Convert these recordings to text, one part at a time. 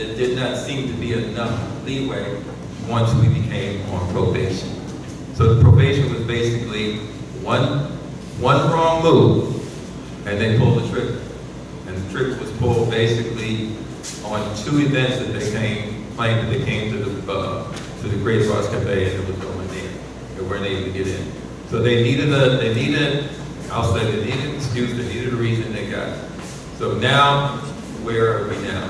there did not seem to be enough leeway once we became on probation. So the probation was basically one wrong move, and they pulled the trigger. And the trigger was pulled basically on 2 events that they claimed that they came to the Great Ross Cafe and there was no one there. They weren't able to get in. So they needed an excuse, they needed a reason, they got it. So now, where are we now?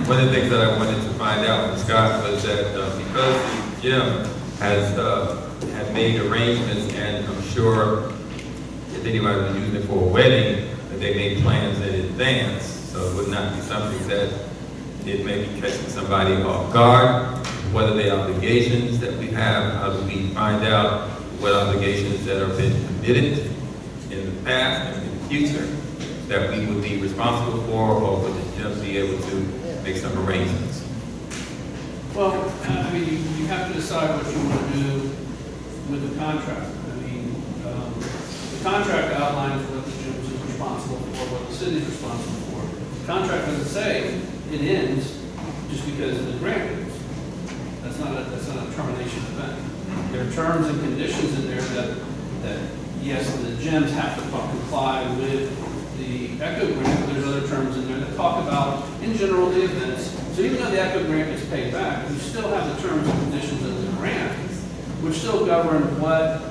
One of the things that I wanted to find out from Scott was that because the gym had made arrangements, and I'm sure if anybody was using it for a wedding, that they made plans in advance, so it would not be something that it may be catching somebody off guard. What are the obligations that we have? How do we find out what obligations that have been committed in the past and in the future that we would be responsible for, or would the gym be able to make some arrangements? Well, I mean, you have to decide what you want to do with the contract. I mean, the contract outlines what the gym is responsible for, what the city is responsible for. The contract doesn't say it ends just because of the grant ends. That's not a termination event. There are terms and conditions in there that yes, the gyms have to comply with the ECHO grant, but there's other terms in there that talk about, in general, the events. So even though the ECHO grant gets paid back, you still have the terms and conditions of the grant, which still govern what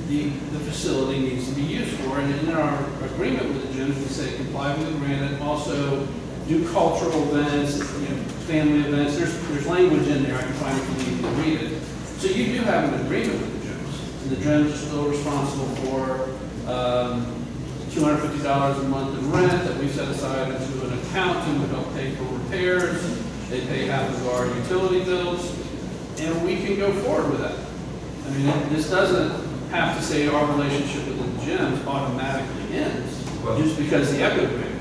the facility needs to be used for. And in our agreement with the gyms, we say comply with the grant and also do cultural events, family events. There's language in there. I can find it if you need to read it. So you do have an agreement with the gyms. And the gyms are still responsible for $250 a month in rent that we set aside into an account to help pay for repairs. They pay half of our utility bills, and we can go forward with that. I mean, this doesn't have to say our relationship with the gyms automatically ends just because the ECHO grant.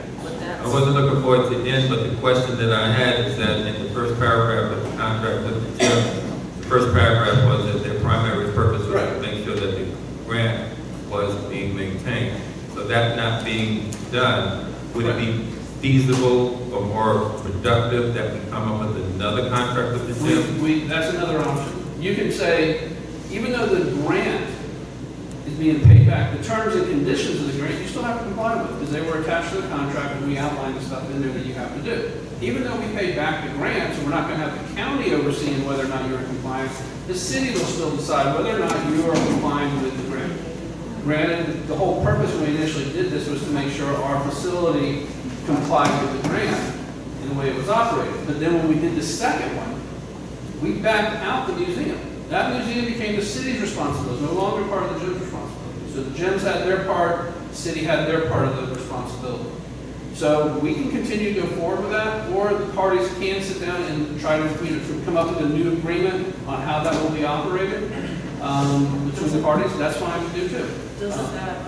I wasn't looking for it to end, but the question that I had is that in the first paragraph of the contract with the gym, the first paragraph was that their primary purpose was to make sure that the grant was being maintained. So that not being done, would it be feasible or more productive that we come up with another contract with the gym? That's another option. You can say, even though the grant is being paid back, the terms and conditions of the grant you still have to comply with because they were attached to the contract and we outlined the stuff in there that you have to do. Even though we pay back the grant, so we're not going to have the county overseeing whether or not you're in compliance, the city will still decide whether or not you are complying with the grant. Granted, the whole purpose when we initially did this was to make sure our facility complied with the grant in the way it was operated. But then when we did the second one, we backed out the museum. That museum became the city's responsibility, no longer part of the gym's responsibility. So the gyms had their part, the city had their part of the responsibility. So we can continue to go forward with that, or the parties can sit down and try to come up with a new agreement on how that will be operated between the parties. That's fine to do too. Doesn't that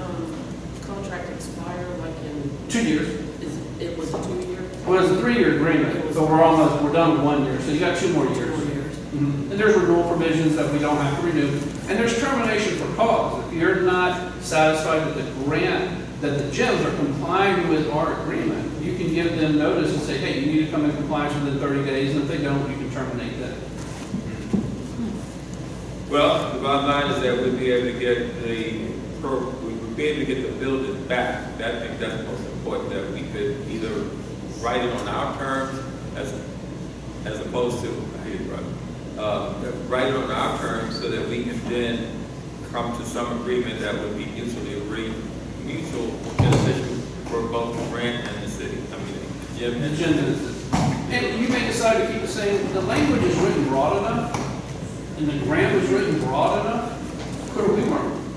contract expire like in 2 years? It was a 2 year? Well, it's a 3-year agreement, so we're done with 1 year. So you got 2 more years. Mm-hmm. And there's renewal provisions that we don't have to renew. And there's termination for cause. If you're not satisfied with the grant, that the gyms are complying with our agreement, you can give them notice and say, hey, you need to come in compliance within 30 days. And if they don't, you can terminate that. Well, the bottom line is that we'd be able to get the building back. I think that's most important, that we could either write it on our terms as opposed to, write it on our terms so that we can then come to some agreement that would be mutual beneficial for both the grant and the city. I mean, the gym. And you may decide to keep it saying the language is written broad enough, and the grant was written broad enough.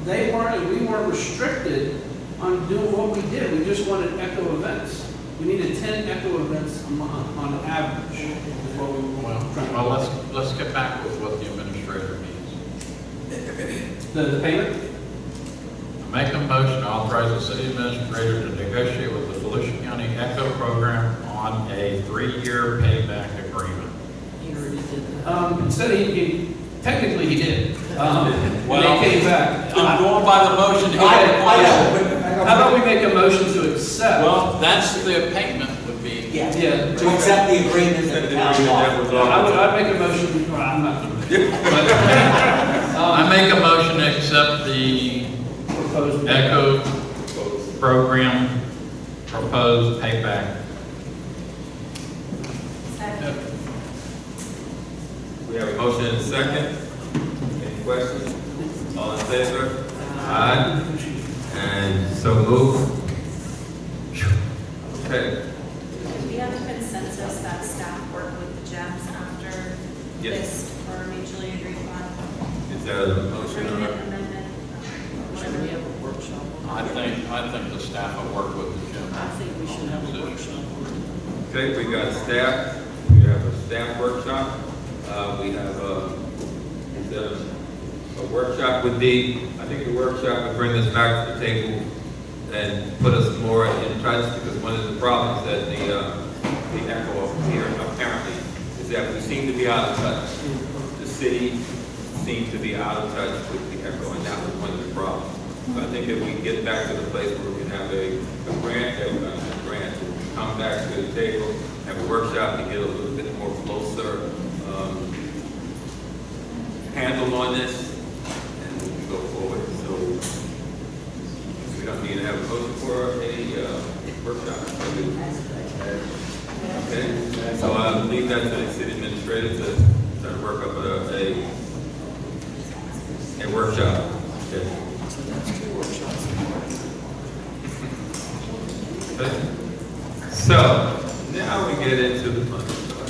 They weren't, and we weren't restricted on doing what we did. We just wanted ECHO events. We needed 10 ECHO events a month on average. Is what we were trying to do. Let's get back with what the administrator needs. The payment? Make a motion to authorize the city administrator to negotiate with the Volusia County ECHO program on a 3-year payback agreement. He already did that. Instead, technically he did. When they came back. I'm going by the motion. How about we make a motion to accept? Well, that's the payment would be Yeah, Yeah. to accept the agreement that the town That was law. all. I'd make a motion, well, I'm not gonna make it. I make a motion to accept the Proposed. ECHO program proposed payback. Second. We have a motion and a second. Any questions? All in favor? Aye. And so move. Okay. Do we have a consensus that staff work with the GEMS after Yes. this or mutually agreed upon Is that a motion or? agreement amendment? Should we have a workshop? I think the staff will work with the gym. I think we should have a workshop. Okay, we got staff, we have a staff workshop, we have a workshop would be, I think the workshop would bring us back to the table and put us more in touch, because one of the problems that the ECHO here apparently is that we seem to be out of touch. The city seems to be out of touch with the ECHO, and that was one of the problems. So I think if we get back to the place where we can have a grant, to come back to the table, have a workshop to get a little bit more closer handle on this, and we can go forward. So we don't need to have a motion for a workshop. Okay, so I'll leave that to the city administrator to try to work up a workshop. Okay. So that's 2 workshops. Okay. So now we get into the fun stuff.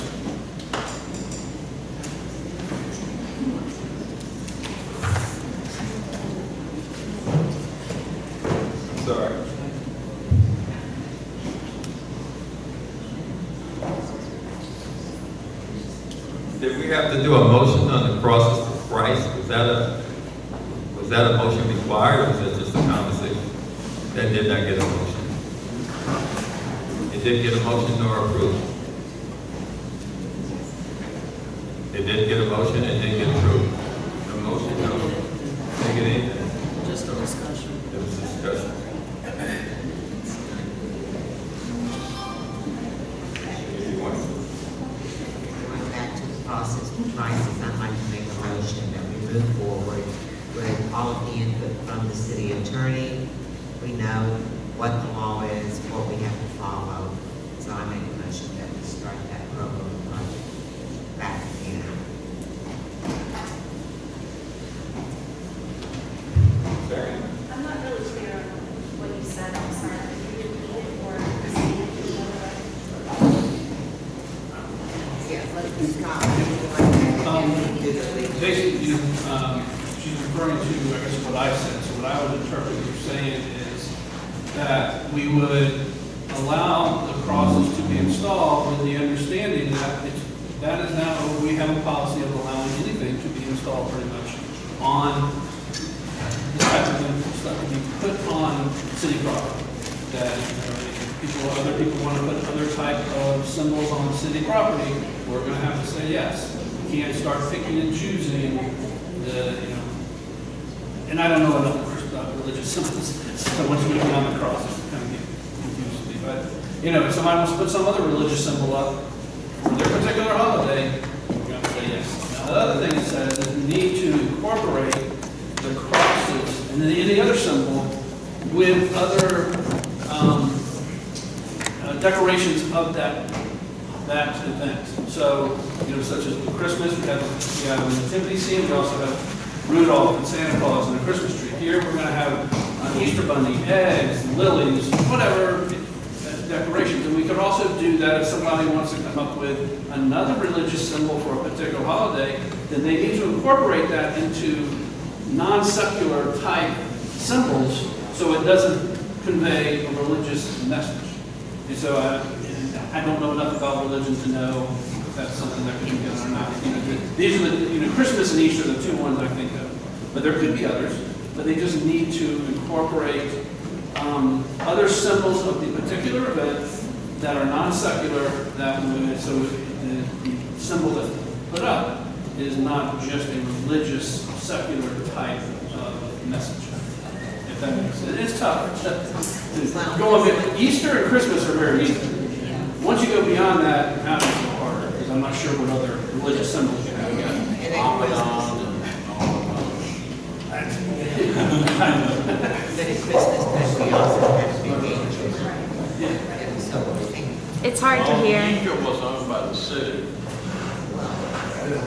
Sorry. Did we have to do a motion on the crosses for Christ? Was that a motion required, or was that just a conversation? That did not get a motion. It didn't get a motion nor approval. It didn't get a motion, it didn't get approved. No motion, no, didn't get anything. Just a discussion. It was a discussion. If you want to. Going back to the process for prices, I'd like to make a motion that we move forward with all of the input from the city attorney. We know what the law is, what we have to follow. So I make a motion that we start that program back again. Second. I'm not really clear on what you said, I'm sorry, did you repeat it or Yeah, let's discuss. Basically, she's referring to, I guess, what I said. So what I would interpret you saying is that we would allow the crosses to be installed with the understanding that that is now, we have a policy of allowing anything to be installed pretty much on the type of stuff that you put on city property. That other people want to put other type of symbols on city property, we're going to have to say yes. We can't start picking and choosing and I don't know enough about religious symbols, so once we get on the cross, it kind of gets confusing me. But, if somebody wants to put some other religious symbol up for their particular holiday, we're going to say yes. Now, the other thing it says is we need to incorporate the crosses and then any other symbol with other decorations of that event. So, such as with Christmas, we have a nativity scene, we also have Rudolph and Santa Claus and a Christmas tree. Here, we're going to have an Easter bunny, eggs, lilies, whatever decorations. And we could also do that if somebody wants to come up with another religious symbol for a particular holiday, then they need to incorporate that into non-secular type symbols so it doesn't convey a religious message. And so I don't know enough about religion to know if that's something that could be done or not. These are the, Christmas and Easter are the 2 ones I think of. But there could be others. But they just need to incorporate other symbols of the particular event that are non-secular, that would, so the symbol that's put up is not just a religious, secular type of message. If that makes sense. It's tough. Easter and Christmas are very easy. Once you go beyond that, now it's a little harder, because I'm not sure what other religious symbols you have. You got Ramadan and all of those. But at Christmas time, we also have big angels. And so I think It's hard to hear. Angel was owned by the city.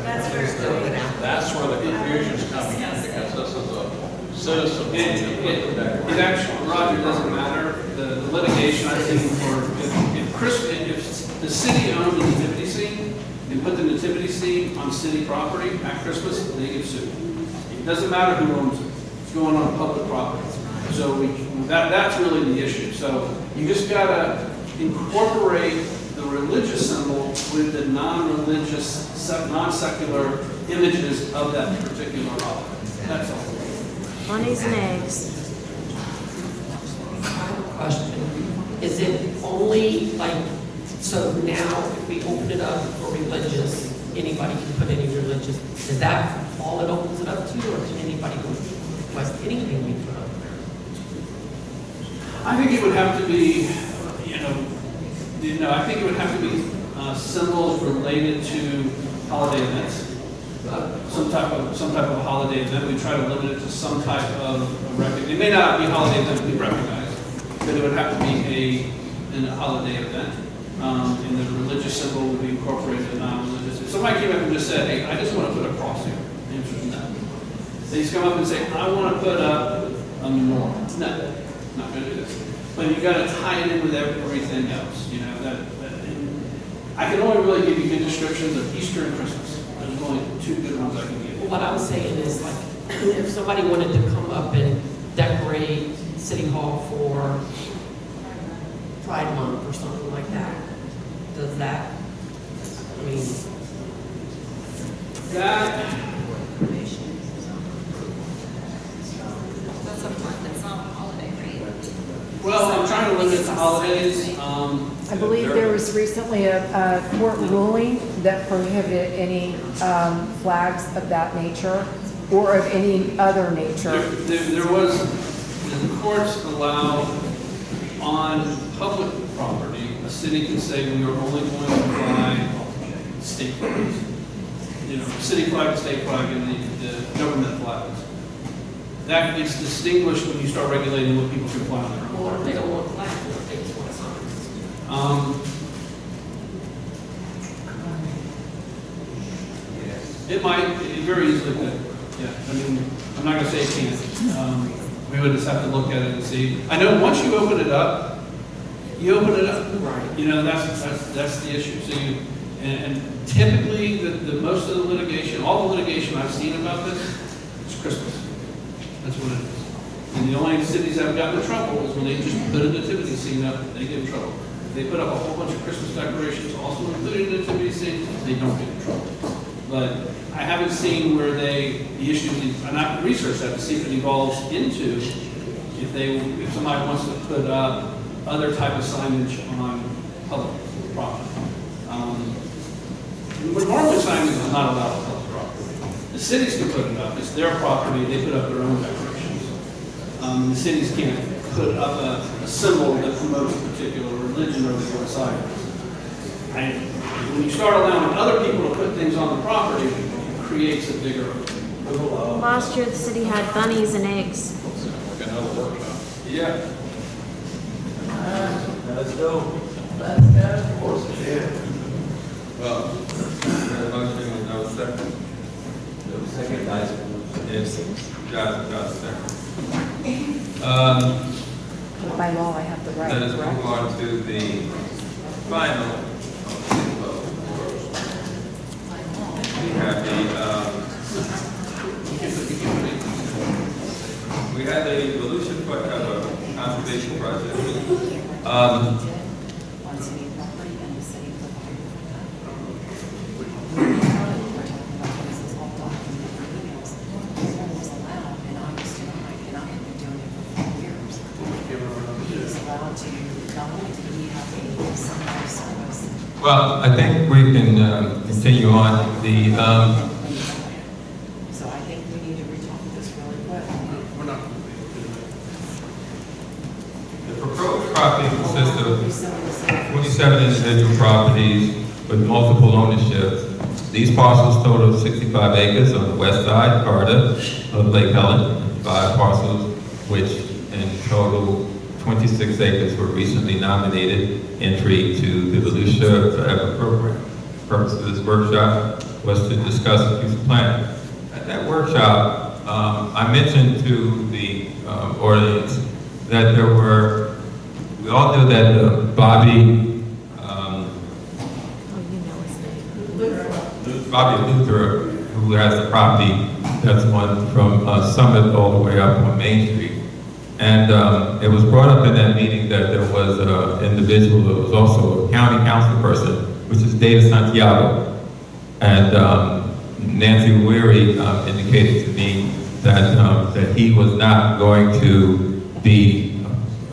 That's where still put out. That's where the confusion's coming in, because this is a citizen. It actually, Roger, doesn't matter. The litigation I've seen for, if the city owned the nativity scene, and put the nativity scene on city property at Christmas, they get sued. It doesn't matter who owns it. It's going on public property. So that's really the issue. So you just gotta incorporate the religious symbol with the non-religious, non-secular images of that particular holiday. That's all. Bunnies and eggs. Question, is it only like, so now if we open it up for religious, anybody can put any religious, is that all it opens it up to, or can anybody request anything we put up there? I think it would have to be, I think it would have to be symbols related to holiday events. Some type of holiday event. We try to limit it to some type of recognition. It may not be a holiday event we recognize, but it would have to be a holiday event. And the religious symbol would be incorporated in non-religious. If somebody came up and just said, "Hey, I just want to put a cross here," the answer is no. They just come up and say, "I want to put up a menorah." No, not going to do this. But you got to tie it in with everything else. I can only really give you good descriptions of Easter and Christmas. There's only two good ones I can give you. Well, what I'm saying is like, if somebody wanted to come up and decorate City Hall for Pride Month or something like that, does that, I mean, That, That's a month, it's not a holiday, right? well, I'm trying to limit it to holidays. I believe there was recently a court ruling that prohibited any flags of that nature or of any other nature. There was, the courts allow on public property, a city can say we are only going to fly state flags. City flag, state flag, and the government flags. That gets distinguished when you start regulating what people can fly on their own. or if they don't want flags, or if they just want signs? It very easily could, yeah. I mean, I'm not gonna say it can't. We would just have to look at it and see. I know once you open it up, you open it up. Right. That's the issue. So and typically, the most of the litigation, all the litigation I've seen about this, is Christmas. That's what it is. And the only cities that have gotten in trouble is when they just put a nativity scene up, they get in trouble. If they put up a whole bunch of Christmas decorations, also including the nativity scene, they don't get in trouble. But I haven't seen where the issue, and I can research that to see if it evolves into, if somebody wants to put up other type of signage on public property. But normally signage is not allowed on public property. The cities can put it up, it's their property, they put up their own decorations. The cities can't put up a symbol that promotes a particular religion or their side. When you start allowing other people to put things on the property, it creates a bigger. Last year, the city had bunnies and eggs. Like another workshop. Yeah. Let's go. Well, the motion with no second. Second, guys. Yes, Josh second. By law, I have the right, Let us move correct? on to the final. We had a resolution for a conservation project. One city property and the city provided. This is all documented in emails. It was allowed, and I was denied, and I had been doing it for 4 years. He was allowed to, not only did he have a sunrise service. Well, I think we can continue on. So I think we need to retalk this really quick. We're not. The proposed property consists of Rescind the city. 27 individual properties with multiple ownerships. These parcels total 65 acres on the west side corridor of Lake Helen, and 5 parcels which in total 26 acres were recently nominated entry to the Volusia Forever program. The purpose of this workshop was to discuss a piece of planning. At that workshop, I mentioned to the audience that there were, we all knew that Bobby Luther, who has the property that's one from Summit all the way up on Main Street. And it was brought up in that meeting that there was an individual that was also a county council person, which is David Santiago. And Nancy Weary indicated to me that he was not going to be,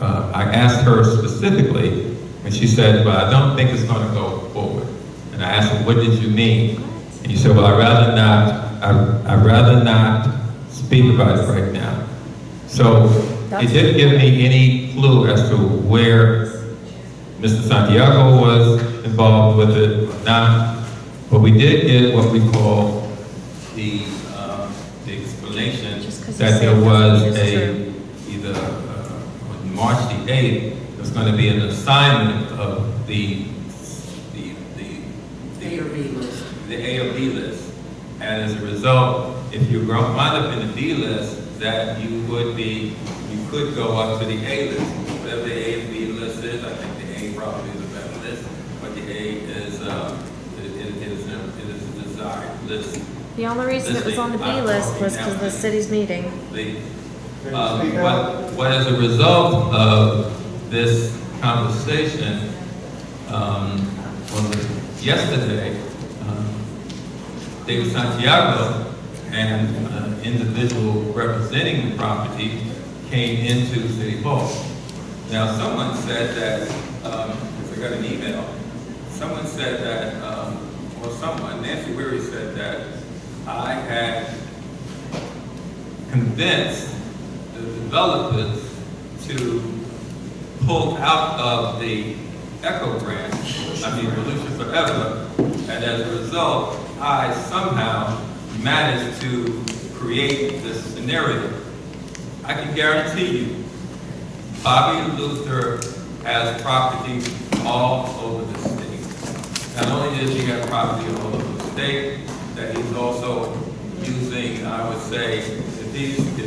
I asked her specifically, and she said, well, I don't think it's going to go forward. And I asked her, what did you mean? And he said, well, I'd rather not speak about it right now. So it didn't give me any clue as to where Mr. Santiago was involved with it or not. But we did get what we call the explanation that there was either on March the 8th, there's going to be an assignment of the A or B list. And as a result, if you wind up in the B list, that you could go up to the A list. Whatever the A and B list is, I think the A probably is a better list, but the A is a desired list. The only reason it was on the B list was because of the city's meeting. What as a result of this conversation yesterday, David Santiago and an individual representing the property came into City Hall. Now, someone said that, I got an email, someone said that, Nancy Weary said that I had convinced the developers to pull out of the Echo Grant, Volusia Forever, and as a result, I somehow managed to create this scenario. I can guarantee you, Bobby Luther has property all over the state. Not only does he have property all over the state, that he's also using, I would say, if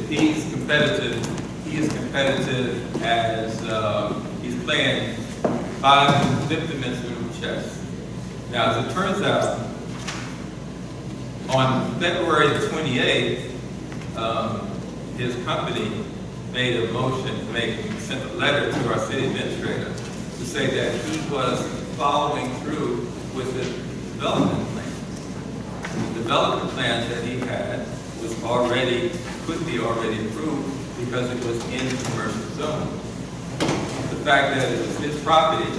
he's competitive, he is competitive as he's playing 5 and 50-minute chess. Now, as it turns out, on February 28th, his company made a motion, sent a letter to our city administrator to say that he was following through with the development plan. The development plan that he had could be already approved because it was in the commercial zone. The fact that it was his property,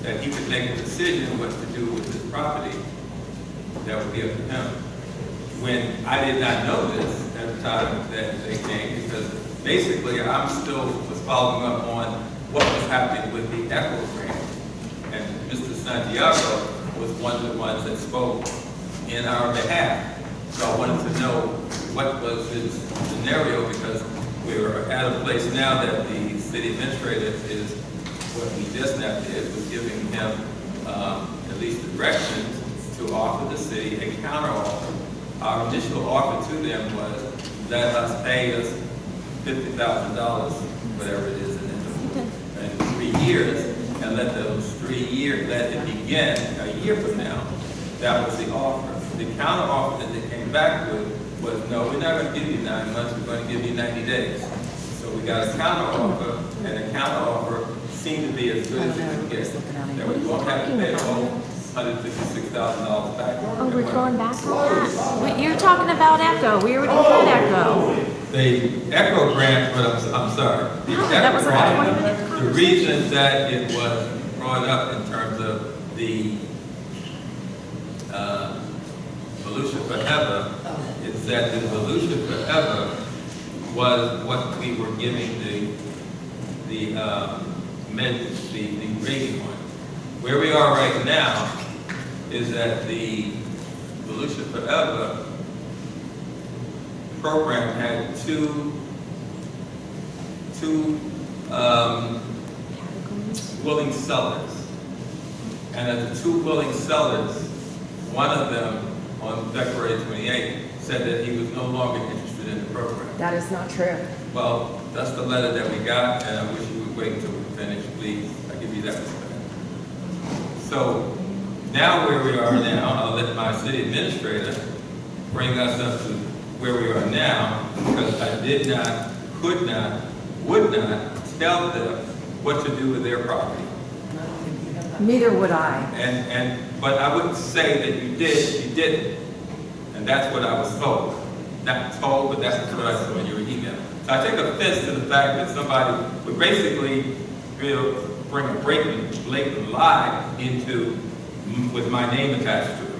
that he could make a decision what to do with his property, that would be up to him. When I did not know this at the time that they came, because basically I was following up on what was happening with the Echo Grant. And Mr. Santiago was one of the ones that spoke in our behalf. So I wanted to know what was his scenario, because we are at a place now that the city administrator is, what we just now did was giving him at least directions to offer the city a counter offer. Our initial offer to them was let us pay us $50,000, whatever it is, in 3 years, and let those 3 years, let it begin a year from now. That was the offer. The counter offer that they came back with was, no, we're not going to give you 9 months, we're going to give you 90 days. So we got a counter offer, and the counter offer seemed to be as good as it could get. That we won't have to pay the whole $156,000 back. Oh, we're going back on that? You're talking about Echo. We already had Echo. The Echo Grant, but I'm sorry. The Echo Grant, the reason that it was brought up in terms of the Volusia Forever is that the Volusia Forever was what we were giving the rating on. where we are right now is that the Volusia Forever program had two willing sellers. And of the two willing sellers, one of them on February 28th said that he was no longer interested in the program. That is not true. Well, that's the letter that we got, and I wish you would wait until we finish, please. I give you that respect. So now where we are now, I'll let my city administrator bring us up to where we are now, because I did not, could not, would not tell them what to do with their property. Neither would I. But I wouldn't say that you did, you didn't. And that's what I was told. Not told, but that's what I saw in your email. So I take offense to the fact that somebody would basically bring a blatant lie into, with my name attached to it.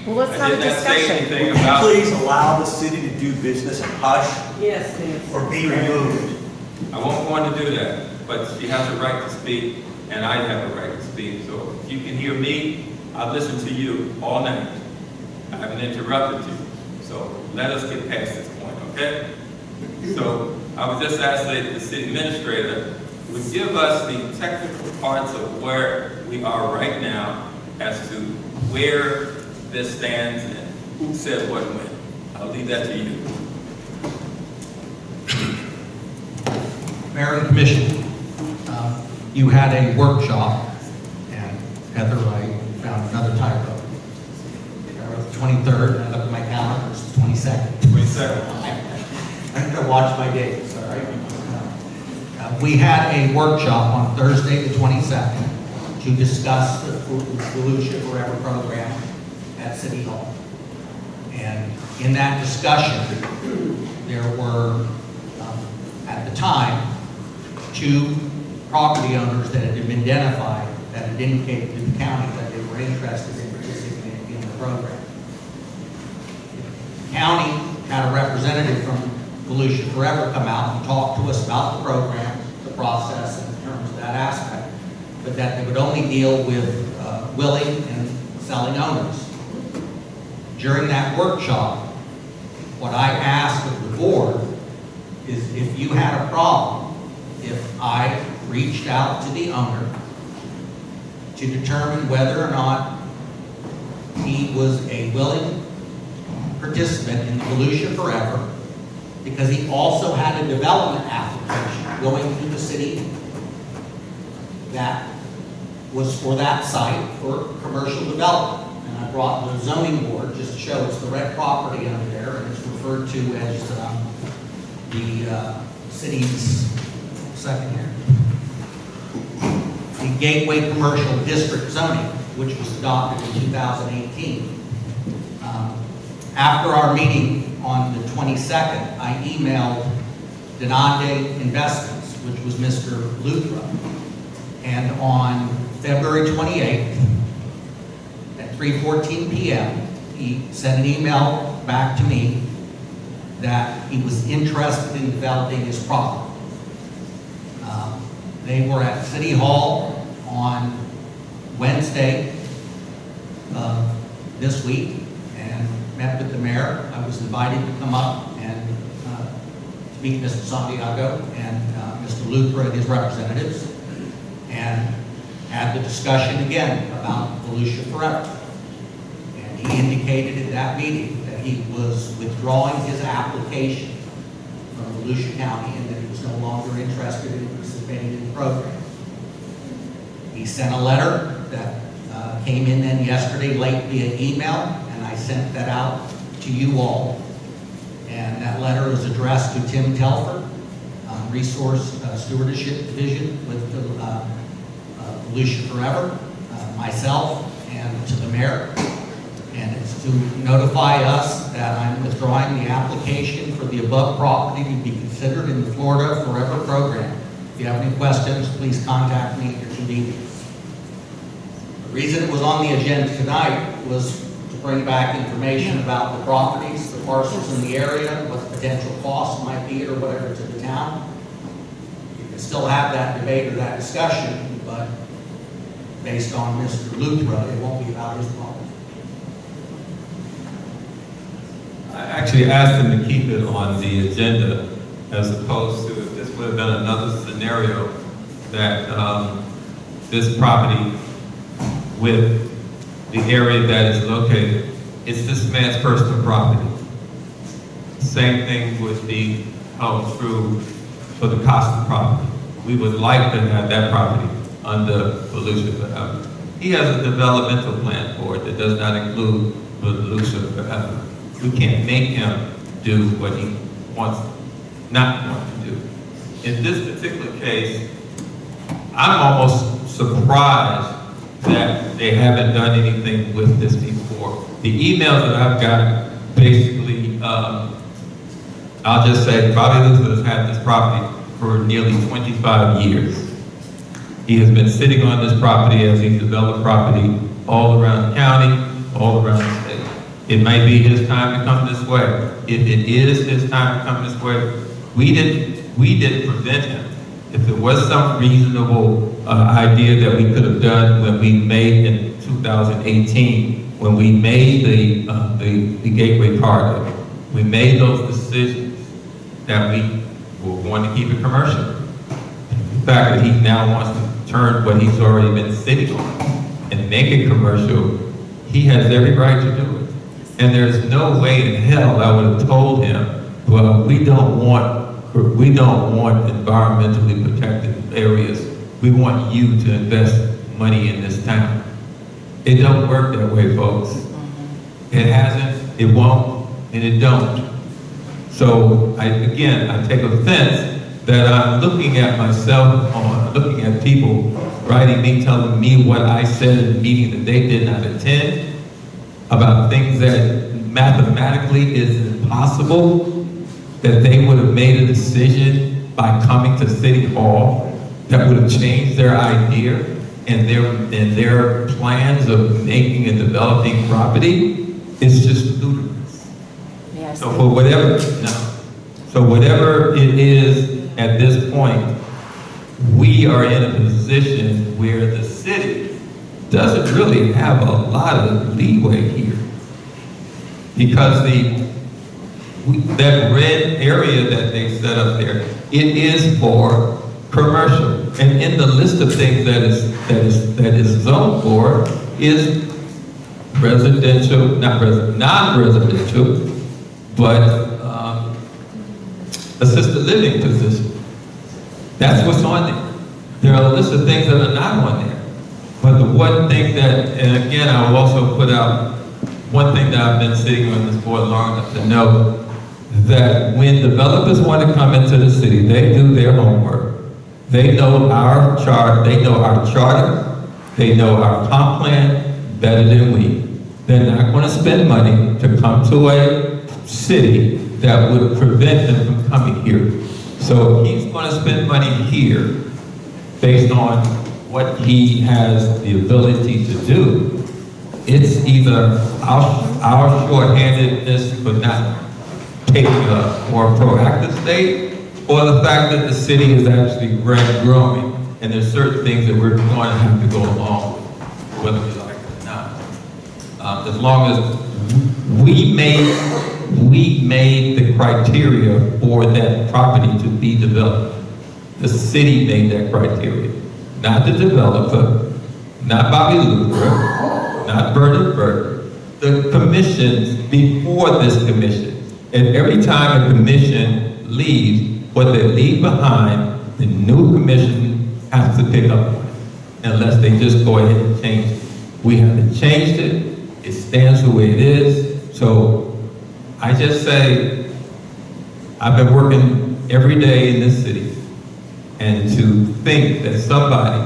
Well, let's have a I did not say discussion. anything Would you about. please allow the city to do business and hush Yes, ma'am. or be removed? I won't want to do that, but she has a right to speak, and I have a right to speak. So if you can hear me, I've listened to you all night. I haven't interrupted you. So let us get past this point, okay? So I would just ask that the city administrator would give us the technical parts of where we are right now as to where this stands and who said what when. I'll leave that to you. Mayor and Commission, you had a workshop, and Heather, I found another typo. I wrote the 23rd, and I looked at my calendar, it's the 22nd. 22nd. I'm gonna watch my dates, all right? We had a workshop on Thursday, the 22nd, to discuss the Volusia Forever program at City Hall. And in that discussion, there were, at the time, two property owners that had been identified that had indicated to the county that they were interested in participating in the program. The county had a representative from Volusia Forever come out and talk to us about the program, the process, and in terms of that aspect, but that they would only deal with willing and selling owners. During that workshop, what I asked of the board is if you had a problem, if I reached out to the owner to determine whether or not he was a willing participant in Volusia Forever, because he also had a development application going to the city that was for that site for commercial development. And I brought the zoning board just to show it's the red property under there, and it's referred to as the city's second here. The Gateway Commercial District zoning, which was adopted in 2018. After our meeting on the 22nd, I emailed Denande Investments, which was Mr. Lutra, and on February 28th at 3:14 p.m., he sent an email back to me that he was interested in developing his property. They were at City Hall on Wednesday this week and met with the mayor. I was invited to come up and to meet Mr. Santiago and Mr. Lutra and his representatives, and had the discussion again about Volusia Forever. And he indicated at that meeting that he was withdrawing his application from Volusia County and that he was no longer interested in participating in the program. He sent a letter that came in then yesterday late via email, and I sent that out to you all. And that letter is addressed to Tim Telford, Resource Stewardship Division with Volusia Forever, myself, and to the mayor. And it's to notify us that I'm withdrawing the application for the above property to be considered in the Florida Forever program. If you have any questions, please contact me at your convenience. The reason it was on the agenda tonight was to bring back information about the properties, the parcels in the area, what the potential costs might be or whatever to the town. You can still have that debate or that discussion, but based on Mr. Luthra, it won't be about his problem. I actually asked him to keep it on the agenda as opposed to, if this would have been another scenario, that this property with the area that is located, it's this man's personal property. Same thing would be held true for the Costa property. We would like to have that property under Volusia Forever. He has a developmental plan for it that does not include Volusia Forever. We can't make him do what he not want to do. In this particular case, I'm almost surprised that they haven't done anything with this before. The emails that I've got, basically, I'll just say, Bobby Luther has had this property for nearly 25 years. He has been sitting on this property as he developed property all around the county, all around the state. It might be his time to come this way. If it is his time to come this way, we didn't prevent him. If there was some reasonable idea that we could have done when we made in 2018, when we made the Gateway corridor, we made those decisions that we were going to keep it commercial. The fact that he now wants to turn what he's already been sitting on and make it commercial, he has every right to do it. And there's no way in hell I would have told him, well, we don't want environmentally protected areas. We want you to invest money in this town. It don't work that way, folks. It hasn't, it won't, and it don't. So, I take offense that I'm looking at myself looking at people writing me, telling me what I said in a meeting that they did not attend, about things that mathematically is impossible, that they would have made a decision by coming to City Hall that would have changed their idea and their plans of making and developing property. It's just ludicrous. Yes. So for whatever it is at this point, we are in a position where the city doesn't really have a lot of leeway here, because that red area that they set up there, it is for commercial. And in the list of things that is zoned for is residential, non-residential, but assisted living position. That's what's on there. There are a list of things that are not on there. But the one thing that, and again, I will also put out one thing that I've been sitting on this board long enough to know, that when developers want to come into the city, they do their homework. They know our charter, they know our comp plan better than we. They're not going to spend money to come to a city that would prevent them from coming here. So he's going to spend money here based on what he has the ability to do. It's either our short-handedness for not taking a more proactive state, or the fact that the city is actually growing, and there's certain things that we're going to have to go along with, whether we like it or not. As long as we made the criteria for that property to be developed. The city made that criteria, not the developer, not Bobby Luther, not Bernard Burke. The commissions before this commission. And every time a commission leaves, what they leave behind, the new commission has to pick up on it, unless they just go ahead and change it. We haven't changed it. It stands the way it is. So I just say, I've been working every day in this city, and to think that somebody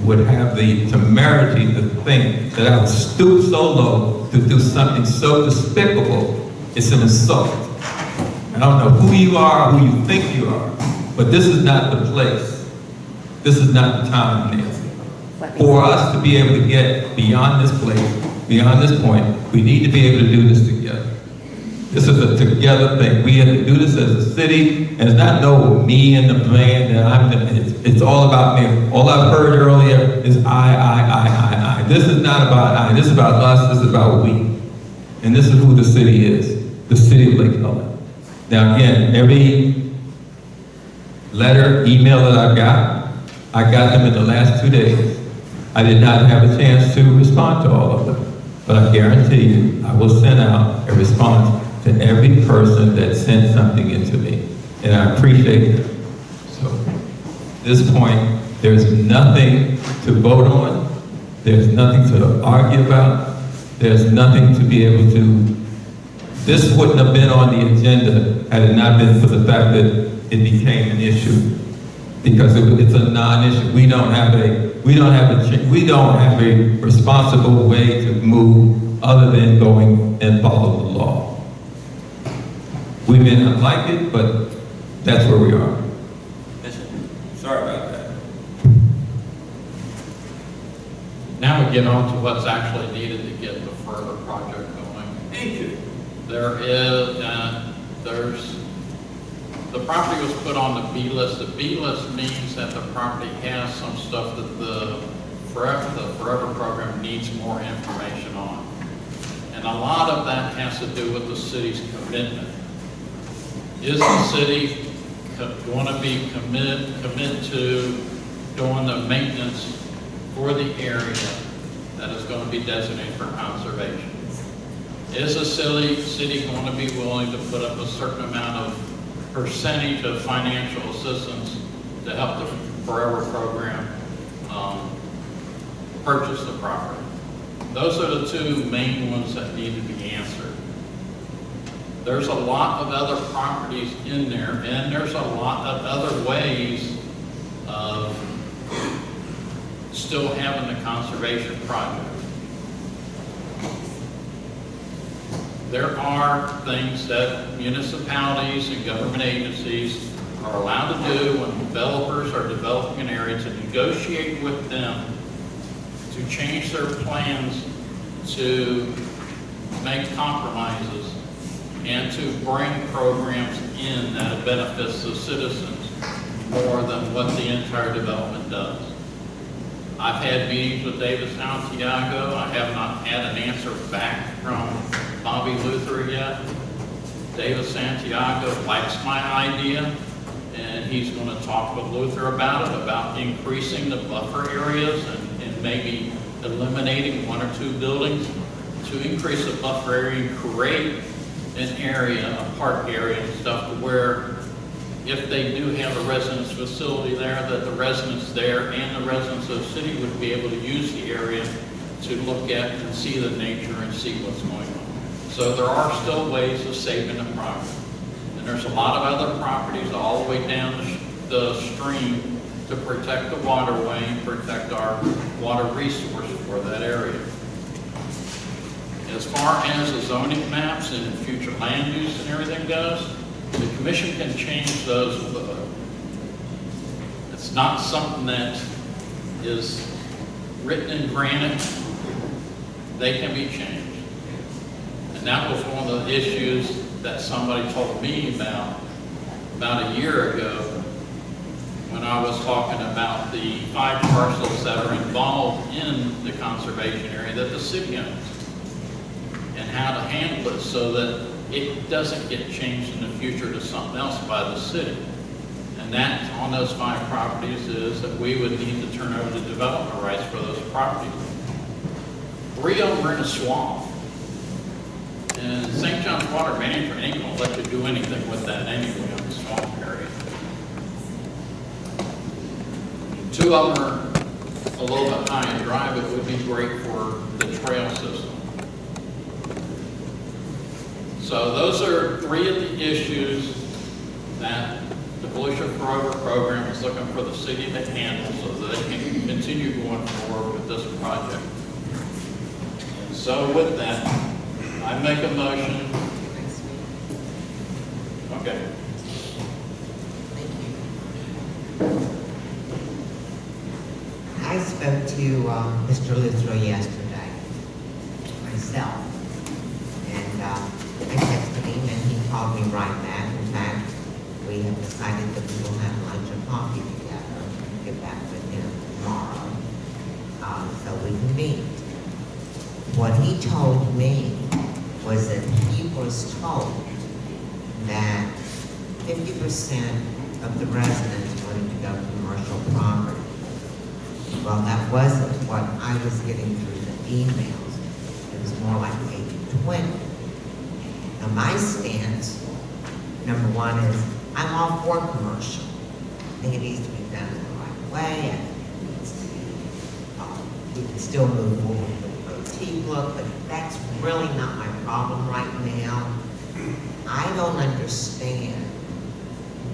would have the temerity to think that I would stoop so low to do something so despicable, it's an insult. I don't know who you are, who you think you are, but this is not the place. This is not the time, Nancy. For us to be able to get beyond this place, beyond this point, we need to be able to do this together. This is a together thing. We have to do this as a city, and it's not no me and the plan that it's all about me. All I've heard earlier is I. This is not about I, this is about us, this is about we. And this is who the city is, the city of Lake Ellen. Now again, every letter, email that I got them in the last 2 days. I did not have a chance to respond to all of them, but I guarantee you, I will send out a response to every person that sent something into me, and I appreciate it. So, at this point, there's nothing to vote on, there's nothing to argue about, there's nothing to be able to, this wouldn't have been on the agenda had it not been for the fact that it became an issue. Because it's a non-issue. We don't have a responsible way to move other than going and follow the law. We may not like it, but that's where we are. Sorry about that. Now we get on to what's actually needed to get the further project going. Thank you. The property was put on the B list. The B list means that the property has some stuff that the Forever program needs more information on. And a lot of that has to do with the city's commitment. Is the city going to be commit to doing the maintenance for the area that is going to be designated for conservation? Is the city going to be willing to put up a certain amount of percentage of financial assistance to help the Forever program purchase the property? Those are the two main ones that need to be answered. There's a lot of other properties in there, and there's a lot of other ways of still having the conservation project. There are things that municipalities and government agencies are allowed to do when developers are developing an area, to negotiate with them to change their plans, to make compromises, and to bring programs in that benefits the citizens more than what the entire development does. I've had meetings with David Santiago. I have not had an answer back from Bobby Luther yet. David Santiago likes my idea, and he's going to talk with Luther about it, about increasing the buffer areas and maybe eliminating 1 or 2 buildings to increase the buffer area and create an area, a park area and stuff, where if they do have a residence facility there, that the residents there and the residents of the city would be able to use the area to look at and see the nature and see what's going on. So there are still ways of saving the property. And there's a lot of other properties all the way down the stream to protect the waterway and protect our water resource for that area. As far as the zoning maps and future land use and everything goes, the commission can change those. It's not something that is written in granite. They can be changed. And that was one of the issues that somebody told me about a year ago when I was talking about the 5 parcels that are involved in the conservation area that the city owns, and how to handle it so that it doesn't get changed in the future to something else by the city. And that, on those 5 properties, is that we would need to turn over the development rights for those properties. 3 of them are in a swamp. And St. John's Water Management ain't gonna let you do anything with that anyway on the swamp area. 2 of them are a little bit high and dry, but would be great for the trail system. So those are 3 of the issues that the Volusia Forever program is looking for the city to handle so that they can continue going forward with this project. And so with that, I make a motion. Okay. Thank you. I spoke to Mr. Luther yesterday, myself, and I texted him called me right back. In fact, we have decided that we will have lunch and coffee together, get back with him tomorrow, so we can meet. What he told me was that he was told that 50% of the residents wanted to go commercial property. Well, that wasn't what I was getting through the emails. It was more like 80-20. Now, my stance, number one, is I'm all for commercial. I think it needs to be done in the right way. I think it needs to be, we can still move forward with the boutique look, but that's really not my problem right now. I don't understand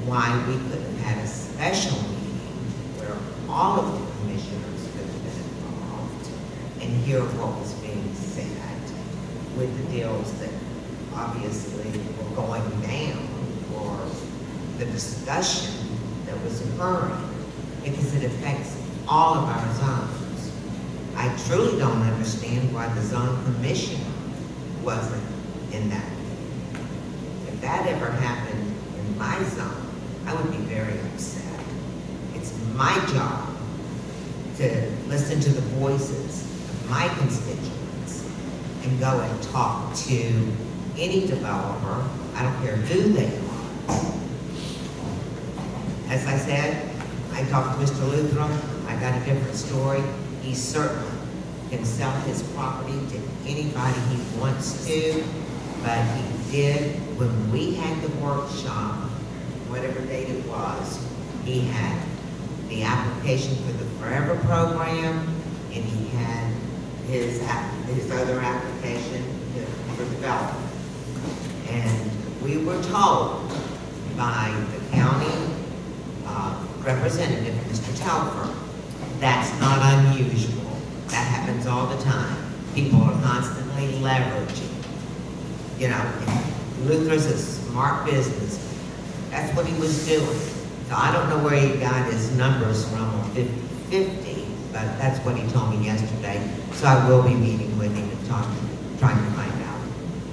why we could have had a special meeting where all of the commissioners could have been involved and hear what was being said with the deals that obviously were going down, or the discussion that was occurring, because it affects all of our zones. I truly don't understand why the zone commissioner wasn't in that meeting. If that ever happened in my zone, I would be very upset. It's my job to listen to the voices of my constituents and go and talk to any developer, I don't care who they are. As I said, I talked to Mr. Lutheran, I got a different story. He certainly can sell his property to anybody he wants to, but he did, when we had the workshop, whatever date it was, he had the application for the Forever program, and he had his other application for development. And we were told by the county representative, Mr. Telfer, that's not unusual. That happens all the time. People are constantly leveraging. You know, Luther's a smart businessman. That's what he was doing. So I don't know where he got his numbers from on 50-50, but that's what he told me yesterday. So I will be meeting with him and trying to find out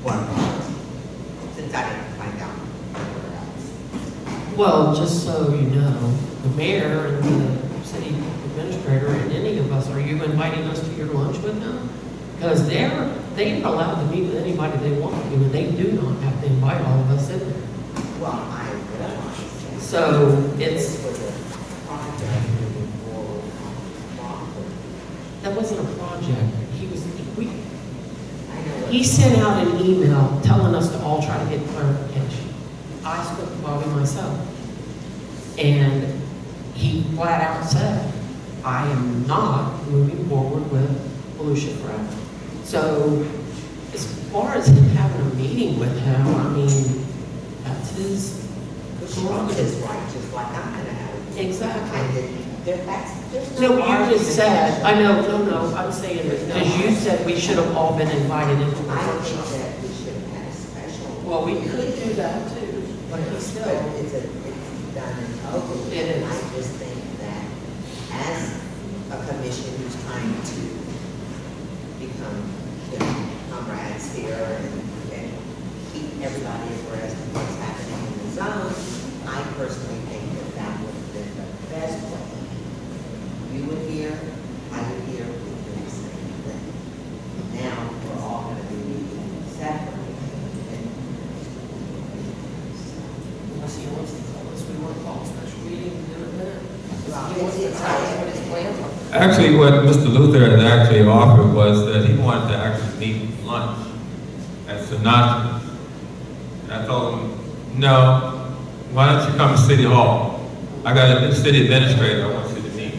what it was, since I didn't find out where else. Well, just so you know, the mayor and the city administrator and any of us, are you inviting us to your lunch with them? Because they're allowed to meet with anybody they want to, and they do not have to invite all of us in there. Well, I realize that. So it's, This was a project moving forward on property. that wasn't a project. I know. He sent out an email telling us to all try to get clarification. I spoke to Bobby myself, and he flat out said, I am not moving forward with Volusia Forever. So as far as him having a meeting with him, I mean, that's his It's his right, just like I'm gonna have. Exactly. And there's No, no you argument. just said, I know, no, I'm saying, because you said we should have all been invited into the I think workshop. that we should have had a special. Well, we could do that too, but But still. it's done and over. It is. I just think that as a commission who's trying to become, you know, comrades here and keep everybody abreast of what's happening in the zone, I personally think that that would have been the best way. You would hear, I would hear, we would do the same thing. Now, we're all gonna be meeting separately. Unless he wants to tell us we want to call a special meeting and do it then. Well, He wants to it's- tell us what his plans are. Actually, what Mr. Luther had actually offered was that he wanted to actually meet lunch at Sinatra. And I told him, no, why don't you come to City Hall? I got a new city administrator I want you to meet.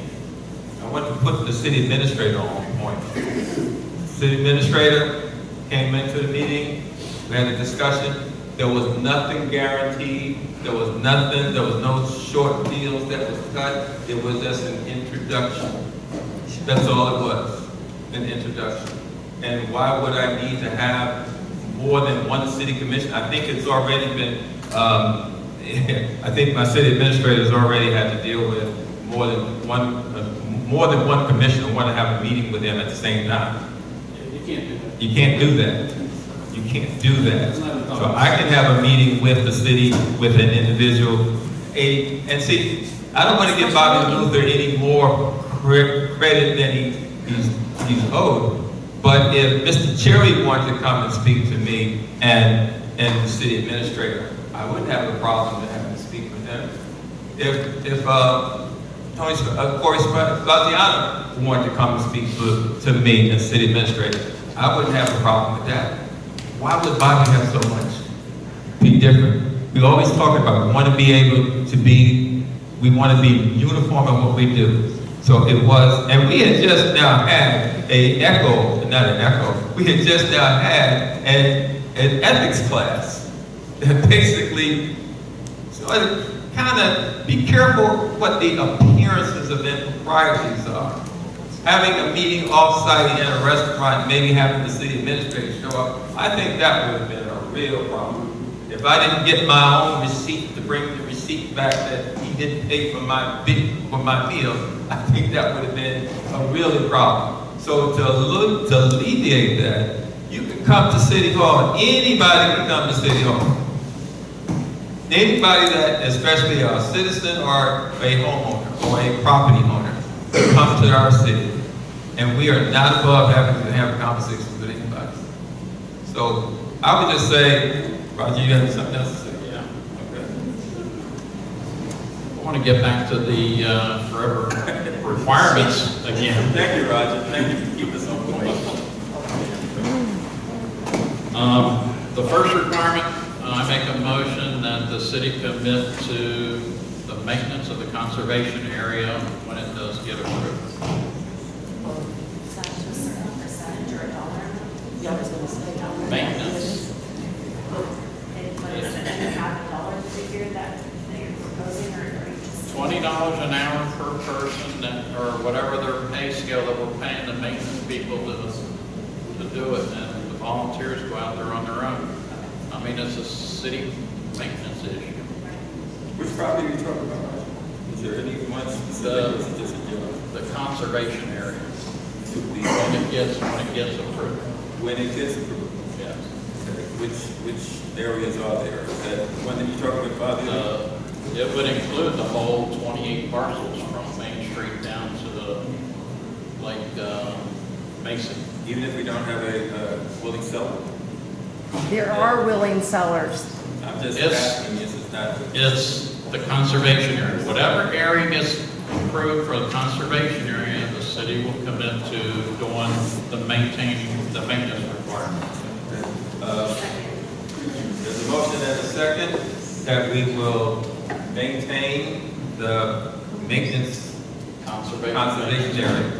I want to put the city administrator on point. City administrator came into the meeting, we had a discussion. There was nothing guaranteed. There was nothing, there was no short deals that was cut. It was just an introduction. That's all it was, an introduction. And why would I need to have more than one city commission? I think it's already been, I think my city administrators already had to deal with more than one commissioner want to have a meeting with them at the same time. You can't do that. You can't do that. You can't do that. So I can have a meeting with the city, with an individual, and see, I don't want to give Bobby Luther any more credit than he's owed. But if Mr. Cherry wanted to come and speak to me and the city administrator, I wouldn't have a problem to having to speak with him. If Corey Spaziano wanted to come and speak to me and city administrator, I wouldn't have a problem with that. Why would Bobby have so much? Be different. We always talk about we want to be able to be, we want to be uniform in what we do. So it was, and we had just now had we had just now had an ethics class that basically kind of be careful what the appearances of improprieties are. Having a meeting off-site in a restaurant, maybe having the city administrator show up, I think that would have been a real problem. If I didn't get my own receipt to bring the receipt back that he didn't pay for my meal, I think that would have been a really problem. So to alleviate that, you can come to City Hall. Anybody can come to City Hall. Anybody that, especially a citizen or a homeowner or a property owner, can come to our city. And we are not above having to have conversations with anybody. So I would just say, Roger, you have something else to say? Yeah. Okay. I want to get back to the forever requirements again. Thank you, Roger. Thank you for keeping us on point. The first requirement, I make a motion that the city commit to the maintenance of the conservation area when it does get approved. Is that just a certain percentage or a dollar? Yeah, I was gonna say. Maintenance. And what is it, and have a dollar figure that you're proposing, or are you just? $20 an hour per person, that, or whatever their pay scale that we're paying the maintenance people to do it, and the volunteers go out there on their own. I mean, it's a city maintenance issue. Which property are you talking about? Is there any one specific, or is it just a general? The conservation area, To be, when it gets approved. when it gets approved? Yes. Okay. Which areas are there? Is that the one that you're talking about, Bobby? It would include the whole 28 parcels from Main Street down to the Mason. Even if we don't have a willing seller? There are willing sellers. I'm just Yes. asking, this is not. It's the conservation area. Whatever area gets approved for the conservation area, the city will commit to doing the maintenance requirements. There's a motion and a second that we will maintain the maintenance conservation area.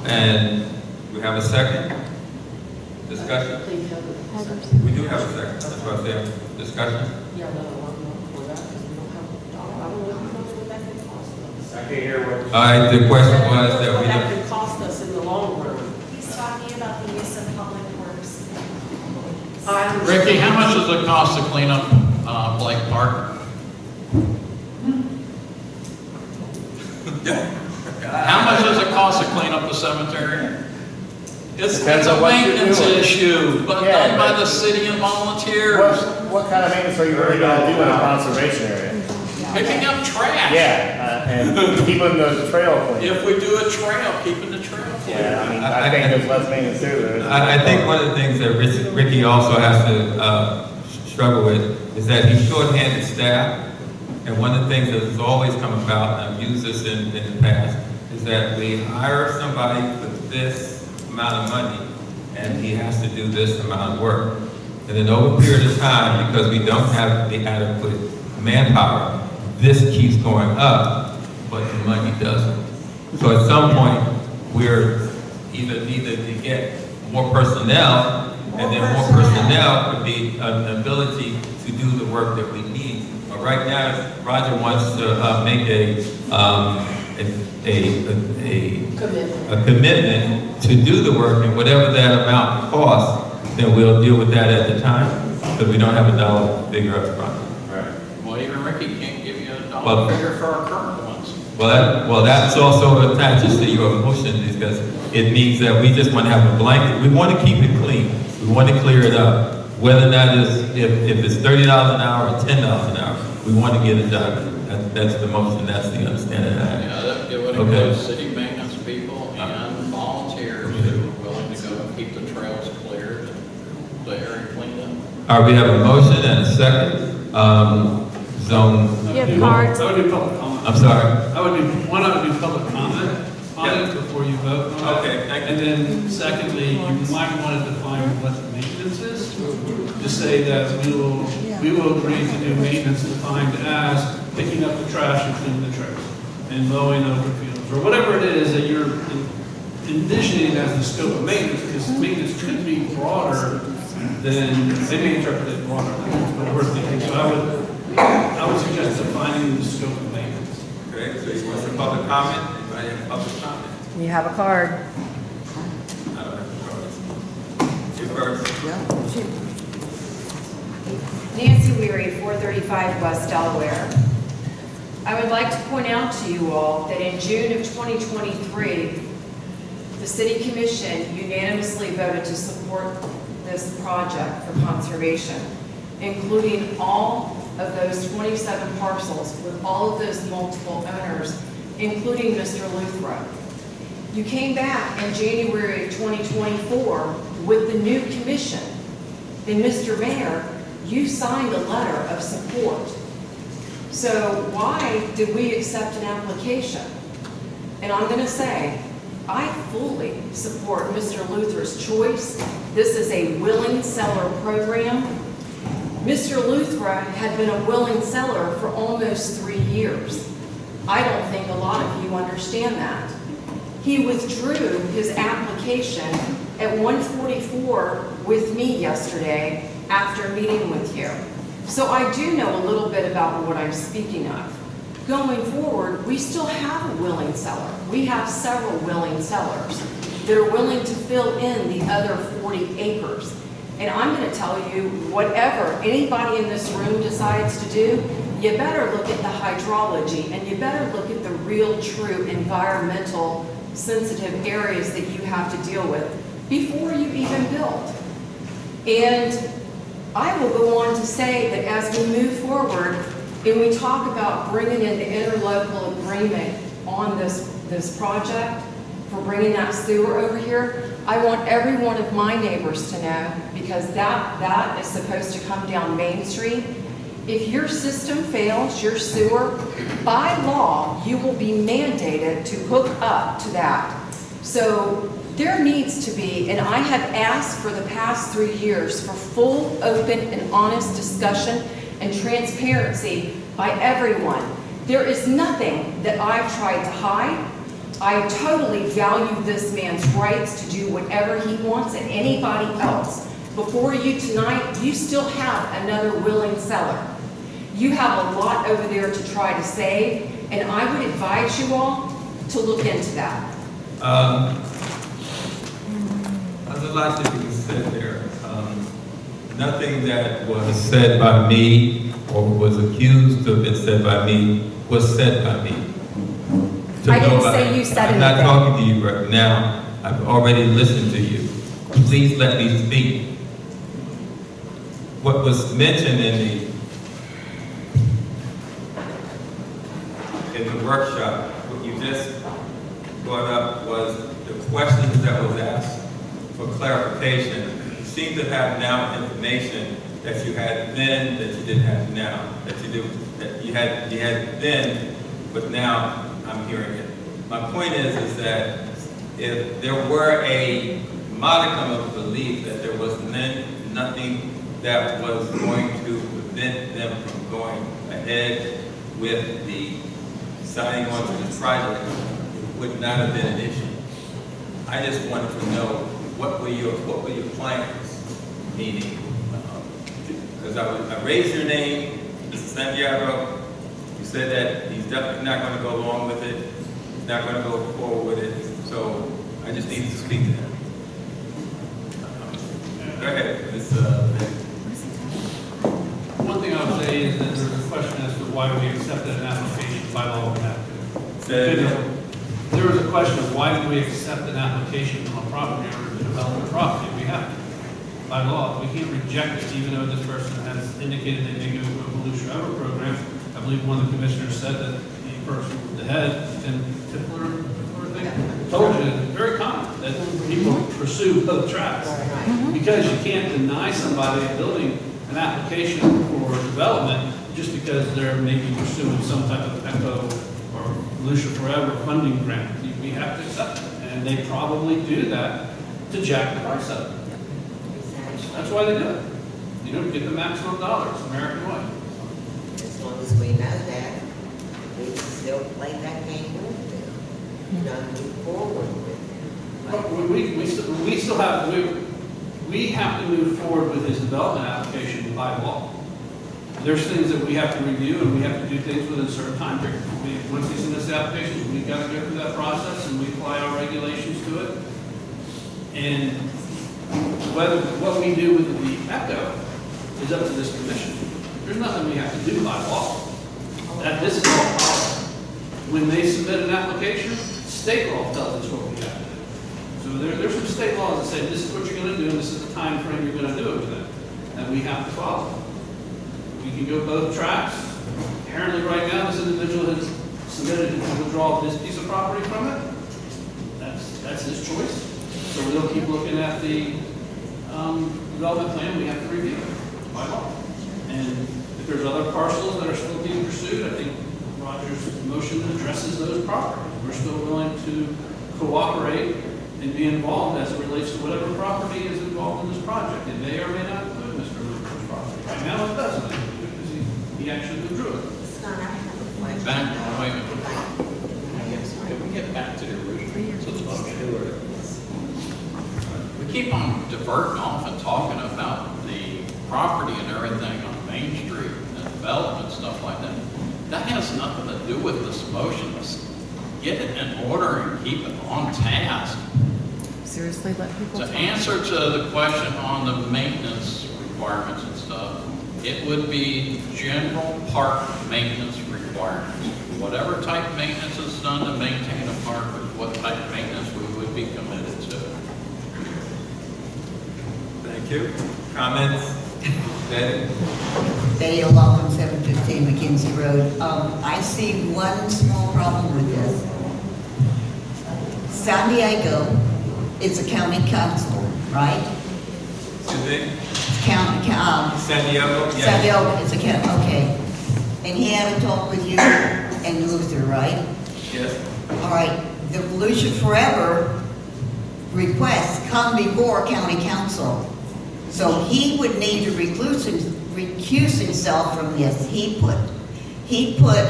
And we have a second discussion? Please have it. We do have a second, that's what I said, discussion? Yeah, no, I'm not for that, because we don't have a dollar. I don't know how much would that could cost us. I can't hear what. All right, the question was that What we that don't, could cost us in the long run. He's talking about the use of public works. Ricky, how much does it cost to clean up Blake Park? How much does it cost to clean up the cemetery? It's Depends a on what you're maintenance doing. issue, but Yeah, done by but- the city and volunteers. What kind of maintenance are you really gonna do in a conservation area? Picking up trash. Yeah, and keeping the trail clean. If we do a trail, keeping the trail clean. Yeah, I mean, I think there's less maintenance too. I think one of the things that Ricky also has to struggle with is that he's short-handed staff. And one of the things that has always come about, and I've used this in the past, is that we hire somebody for this amount of money, and he has to do this amount of work. And then over a period of time, because we don't have the adequate manpower, this keeps going up, but the money doesn't. So at some point, we're either to get more personnel, and then more personnel would be an ability to do the work that we need. But right now, Roger wants to make a commitment to do the work, and whatever that amount costs, then we'll deal with that at the time, because we don't have a dollar figure up front. Well, even Ricky can't give you a Well- dollar figure for our current ones. Well, that's also attaches to your motion, because it means that we just want to have a blanket. We want to keep it clean. We want to clear it up. whether or not if it's $30 an hour or $10 an hour, we want to get it done. That's the motion, that's the understanding I have. Yeah, it would include city maintenance people and volunteers who are willing to go and keep the trails cleared and the area cleaned up. All right, we have a motion and a second. Zone, You have cards. I would do public comment. I'm sorry. Why not do public comment on it before you vote on it? Okay, thank you. And then secondly, you might want to define what the maintenance is. To say that we will agree to do maintenance defined as picking up the trash and cleaning the trails and mowing over fields, or whatever it is that you're envisioning as the scope of maintenance, because maintenance could be broader than, they may interpret it broader than what we're thinking. So I would suggest defining the scope of maintenance. Okay, so you want some public comment? Anybody have public comment? You have a card. I don't have cards. You first. Nancy Weary, 435 West Delaware. I would like to point out to you all that in June of 2023, the City Commission unanimously voted to support this project for conservation, including all of those 27 parcels with all of those multiple owners, including Mr. Luthra. You came back in January of 2024 with the new commission, and Mr. Mayor, you signed a letter of support. So why did we accept an application? And I'm going to say, I fully support Mr. Luthra's choice. This is a willing seller program. Mr. Luthra had been a willing seller for almost 3 years. I don't think a lot of you understand that. He withdrew his application at 1:44 with me yesterday after meeting with you. So I do know a little bit about what I'm speaking of. Going forward, we still have a willing seller. We have several willing sellers that are willing to fill in the other 40 acres. And I'm going to tell you, whatever anybody in this room decides to do, you better look at the hydrology and you better look at the real, true environmental sensitive areas that you have to deal with before you even build. And I will go on to say that as we move forward and we talk about bringing in the interlocal agreement on this project for bringing that sewer over here, I want every one of my neighbors to know, because that is supposed to come down Main Street. If your system fails, your sewer, by law, you will be mandated to hook up to that. So there needs to be, and I have asked for the past 3 years for full, open, and honest discussion and transparency by everyone. There is nothing that I've tried to hide. I totally value this man's rights to do whatever he wants and anybody else. Before you tonight, you still have another willing seller. You have a lot over there to try to save, and I would advise you all to look into that. There's a lot that can be said there. Nothing that was said by me or was accused of being said by me was said by me. I didn't say you said I'm not talking to you right now. I've already listened to you. Please let me speak. What was mentioned in the workshop, what you just brought up was the questions that was asked for clarification. You seem to have now information that you had then that you didn't have now, that you had then, but now I'm hearing it. My point is that if there were a modicum of belief that there was nothing that was going to prevent them from going ahead with the signing on to the project, it would not have been an issue. I just wanted to know what were your plans, meaning, because I raised your name, Mr. Santiago. You said that he's definitely not going to go along with it. He's not going to go forward with it. So I just needed to speak to him. Go ahead, Ms. One thing I would say is that there's a question as to why we accepted an application by law we have to. There was a question of why did we accept an application from a property owner to develop a property we have to. by law. We can't reject it, even though this person has indicated they may go to a Volusia Ever program. I believe one of the commissioners said that the person, the head, Tim Tippler, I think, told you, it's very common that people pursue both tracks. Because you can't deny somebody building an application for development just because they're maybe pursuing some type of ECHO or Volusia Forever funding grant. We have to accept it, and they probably do that to jack the price up. That's why they do it. You know, to get the maximum dollars, American way. As long as we know that, we can still play that game with them. Don't move forward with it. But we have to move forward with his development application by law. There's things that we have to review, and we have to do things within a certain time period. Once he submits the application, we've got to go through that process, and we apply our regulations to it. And what we do with the ECHO is up to this commission. There's nothing we have to do by law. This is all policy. When they submit an application, state law tells us what we have to do. So there's some state laws that say this is what you're going to do, and this is the time frame you're going to do it within, and we have to follow. We can go both tracks. Apparently, right now, this individual has submitted to withdraw this piece of property from it. That's his choice. So we'll keep looking at the development plan. We have to review it by law. And if there's other parcels that are still being pursued, I think Roger's motion addresses those properties. We're still willing to cooperate and be involved as it relates to whatever property is involved in this project. It may or may not include Mr. Luker's property. Right now, it doesn't, because he actually withdrew it. Scott, I have a question. Wait a minute. Can we get back to the original, to the motion? We keep on diverting off and talking about the property and everything on Main Street and development, stuff like that. That has nothing to do with this motion. Let's get it in order and keep it on task. Seriously, let people To talk. answer to the question on the maintenance requirements and stuff, it would be general park maintenance requirements. Whatever type of maintenance is done to maintain a park is what type of maintenance we would be committed to. Thank you. Comments? Betty? Betty O'Loughlin, 715 McKinsey Road. I see one small problem with this. San Diego is a county council, right? Excuse me? San Diego? Yes. San Diego is a county, okay. And he had a talk with you and Luther, right? Yes. All right, the Volusia Forever requests come before county council. So he would need to recuse himself from this. He put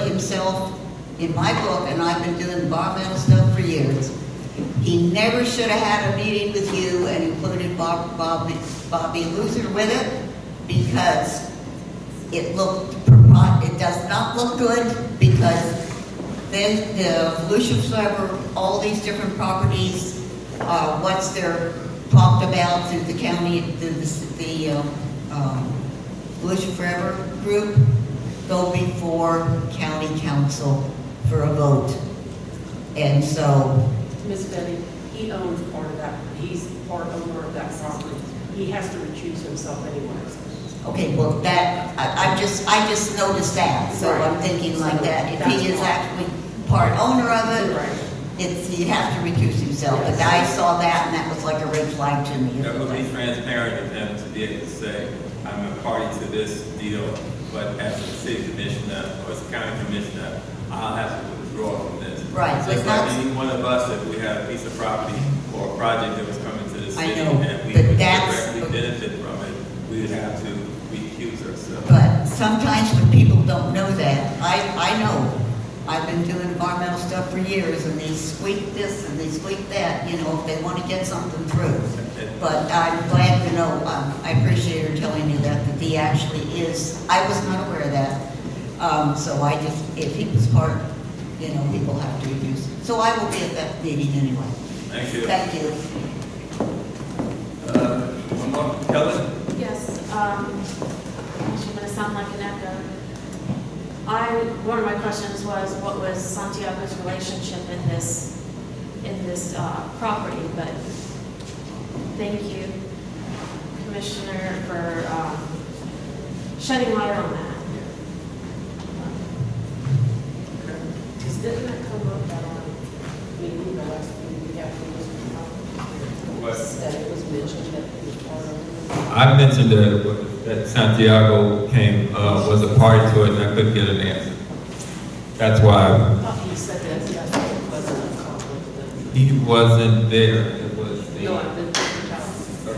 himself in my book, and I've been doing environmental stuff for years. He never should have had a meeting with you and included Bobby Luther with it, because it does not look good, because then the Volusia Forever, all these different properties, once they're talked about through the county, the Volusia Forever group, go before county council for a vote. And so, Ms. Betty, he owns part of that, he's part owner of that property. He has to recuse himself anyway. okay, well, that, I just noticed that, so Right. I'm thinking like that. If That's he is why. actually part owner of it, Right. he has to recuse himself. But I saw that, and that was like a red flag to me. That would be transparent of him to be able to say, I'm a party to this deal, but as a city commissioner or as a county commissioner, I'll have to withdraw from this. Right, Just but like that's- any one of us, if we had a piece of property or a project that was coming to the I city know, and we but would that's- directly benefit from it, we would have to recuse ourselves. But sometimes when people don't know that, I know. I've been doing environmental stuff for years, and they squeak this and they squeak that, you know, if they want to get something through. But I'm glad to know, I appreciate her telling me that he actually is, I was not aware of that. So I just, if he was part, you know, people have to reduce. So I will be at that meeting anyway. Thank you. Thank you. One more, Kelly? Yes, she's gonna sound like an echo. One of my questions was, what was Santiago's relationship in this property, but thank you, Commissioner, for shedding light on that. Because didn't that come up at our meeting, the last meeting we had, when What? that it was mentioned that it was part of? I mentioned that Santiago was a party to it, and I couldn't get an answer. That's why I thought he said that, yeah, it wasn't a conflict then. he wasn't there. It was No, I've been thinking about.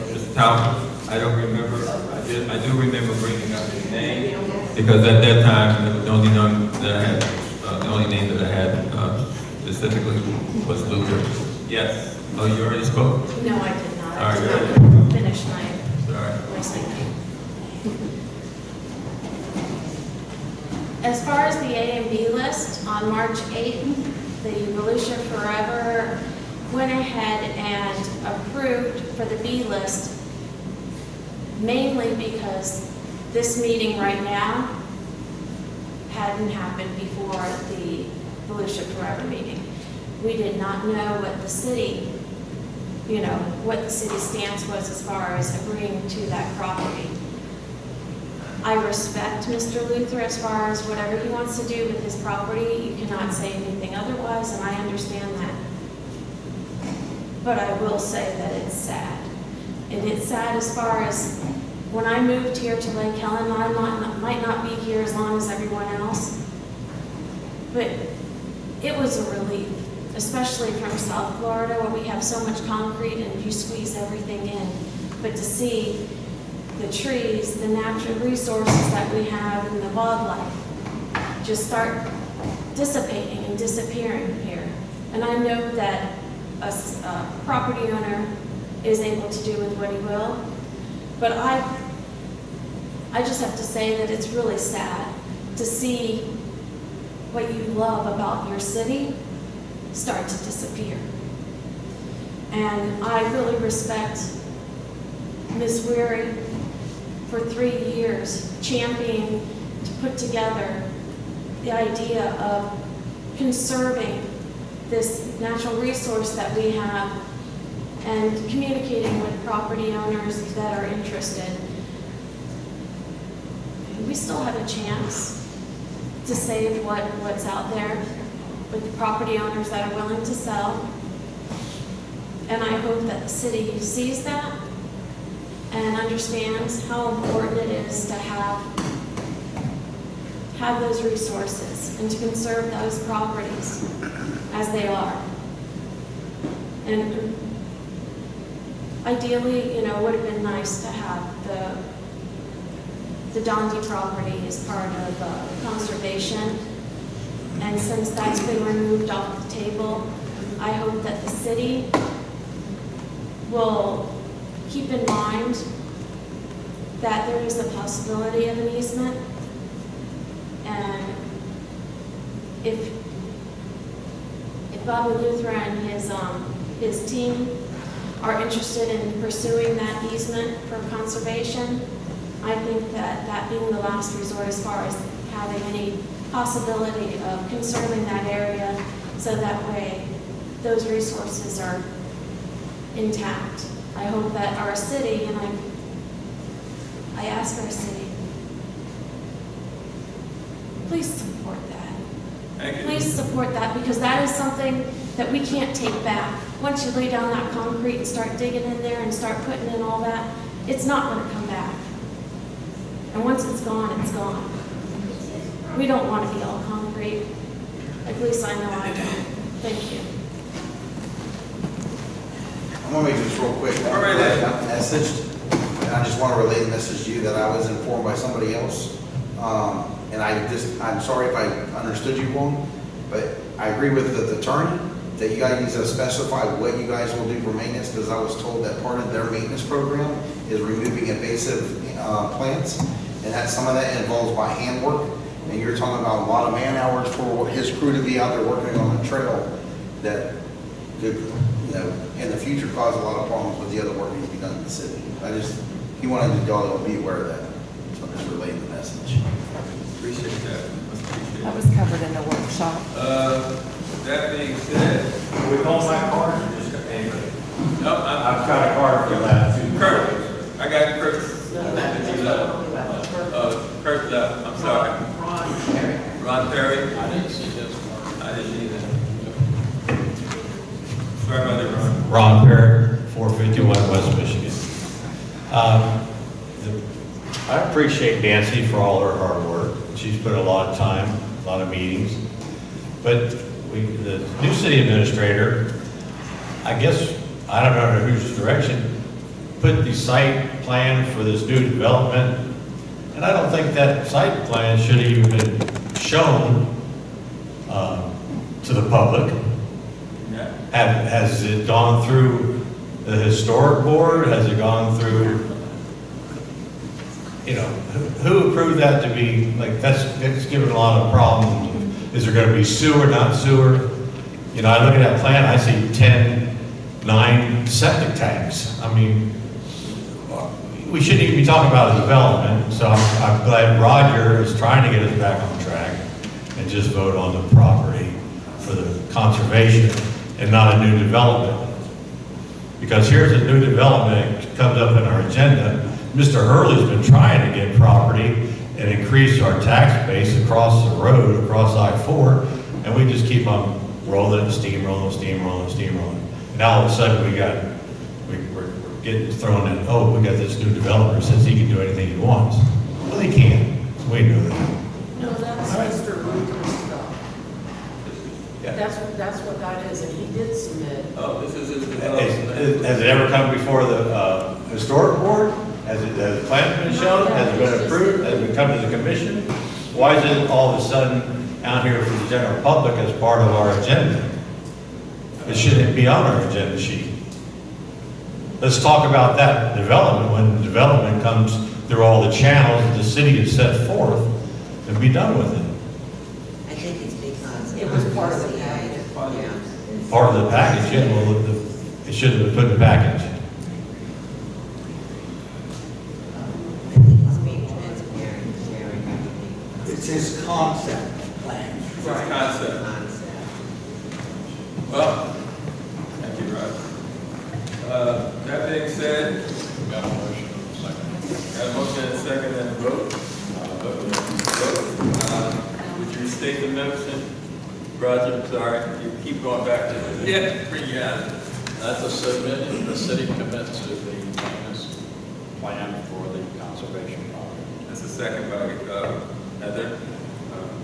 Mr. Talbot. I don't remember. I do remember bringing up his name because at that time it was the only name that I had. The only name that I had specifically was Luther. Yes. Oh, you already spoke. No, I did not. All I right, did good. not finish my Sorry. thinking. As far as the A and B list, on March 8th, the Volusia Forever went ahead and approved for the B list, mainly because this meeting right now hadn't happened before the Volusia Forever meeting. We did not know what the city, what the city's stance was as far as agreeing to that property. I respect Mr. Luther as far as whatever he wants to do with his property. You cannot say anything otherwise, and I understand that. But I will say that it's sad. And it's sad as far as when I moved here to Lake Helen, I might not be here as long as everyone else, but it was a relief, especially from South Florida where we have so much concrete and you squeeze everything in. But to see the trees, the natural resources that we have, and the wildlife just start dissipating and disappearing here. And I know that a property owner is able to do with what he will, but I just have to say that it's really sad to see what you love about your city start to disappear. And I really respect Ms. Weary for 3 years championing to put together the idea of conserving this natural resource that we have and communicating with property owners that are interested. We still have a chance to save what's out there with the property owners that are willing to sell. And I hope that the city sees that and understands how important it is to have those resources and to conserve those properties as they are. And ideally, it would have been nice to have the Dondi property as part of conservation. And since that's been removed off the table, I hope that the city will keep in mind that there is a possibility of an easement. And if Bobby Luther and his team are interested in pursuing that easement for conservation, I think that being the last resort as far as having any possibility of conserving that area, so that way those resources are intact. I hope that our city, and I ask our city, please support that. Thank you. Please support that, because that is something that we can't take back. Once you lay down that concrete and start digging in there and start putting in all that, it's not going to come back. And once it's gone, it's gone. We don't want to be all concrete. At least I know I don't. Thank you. I'm going to make this real quick. All right, I got messaged, and I just want to relay the message to you that I was informed by somebody else. And I'm sorry if I understood you wrong, but I agree with the attorney that you guys need to specify what you guys will do for maintenance, because I was told that part of their maintenance program is removing invasive plants, and that some of that involves by hand work. And you're talking about a lot of man hours for his crew to be out there working on the trail that could, in the future cause a lot of problems with the other work that needs to be done in the city. He wanted y'all to be aware of that. So I'm just relaying the message. Appreciate that. Appreciate That it. was covered in the workshop. That being said, We call my card or just a paper? no, I've got a card for that too. Kurt, I got you, Kurt. left? I'm sorry. Ron Perry. Ron Perry? I didn't see his card. I didn't either. Sorry about that, Ron. Ron Perry, 451 West Michigan. I appreciate Nancy for all her hard work. She's put a lot of time, a lot of meetings. But the new city administrator, I guess, I don't know under whose direction, put the site plan for this new development. And I don't think that site plan should have even been shown to the public. Yeah. Has it gone through the historic board? Has it gone through, you know, who approved that to be, like, that's given a lot of problems. Is there gonna be sewer, not sewer? You know, I look at that plan, I see 10, 9 septic tanks. I mean, we shouldn't even be talking about a development, so I'm glad Roger is trying to get us back on track and just vote on the property for the conservation and not a new development. Because here's a new development that comes up in our agenda. Mr. Hurley's been trying to get property and increase our tax base across the road, across I-4, and we just keep on rolling, steamrolling. And now all of a sudden we're getting thrown in, oh, we got this new developer, says he can do anything he wants. Well, he can't. We know that. No, that's Mr. Luther's stuff. Yeah. That's what that is, and he did submit. Oh, this is his development. Has it ever come before the historic board? Has the plan been shown? Has it been approved? Has it come to the commission? Why is it all of a sudden out here for the general public as part of our agenda? It shouldn't be on our agenda sheet. Let's talk about that development when development comes through all the channels that the city has set forth and be done with it. I think it's because. It was part of the package. Yeah. Part of the package, yeah, well, it should have been put in the package. I think it's being transparent, sharing everything. It's his concept plan. It's his concept. Concept. Well, thank you, Roger. That being said, Got a motion, second. got a motion and a second and a vote. Would you restate the motion? Roger, I'm sorry, you keep going back to it. Yeah, bring you out. That's a submitting, the city commits to the maintenance plan for the conservation project. That's a second by Heather,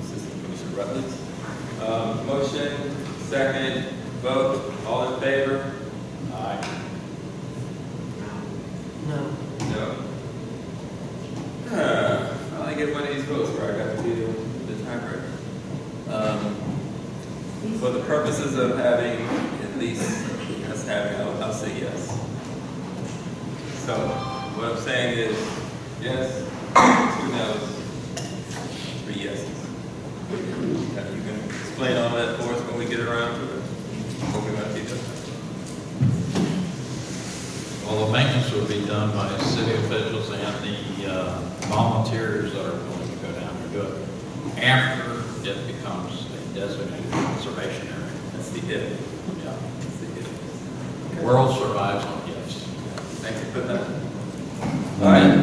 Assistant Commissioner Rutledge. Motion, second, vote, all in favor? Aye. No. No. I only get one of these votes where I got to be the tiebreaker. For the purposes of having at least us having, I'll say yes. So what I'm saying is yes, 2 no's, 3 yeses. Now, you can explain all that for us when we get around to it. What we want to do. Well, the maintenance will be done by city officials and the volunteers that are willing to go down and do it after it becomes a designated conservation area. That's the if. Yeah. That's the if. World survives on ifs. Thanks for putting that. All right.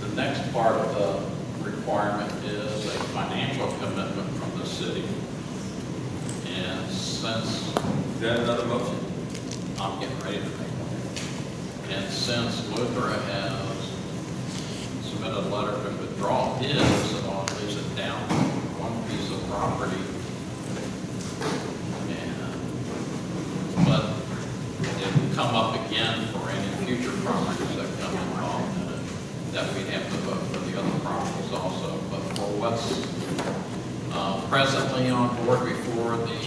The next part of the requirement is a financial commitment from the city. And since Is that another motion? I'm getting ready to make one, and since Luther has submitted a letter to withdraw his, it all leaves it down to one piece of property. But it will come up again for any future properties that come involved in it, that we'd have to vote for the other properties also. But for what's presently on board before the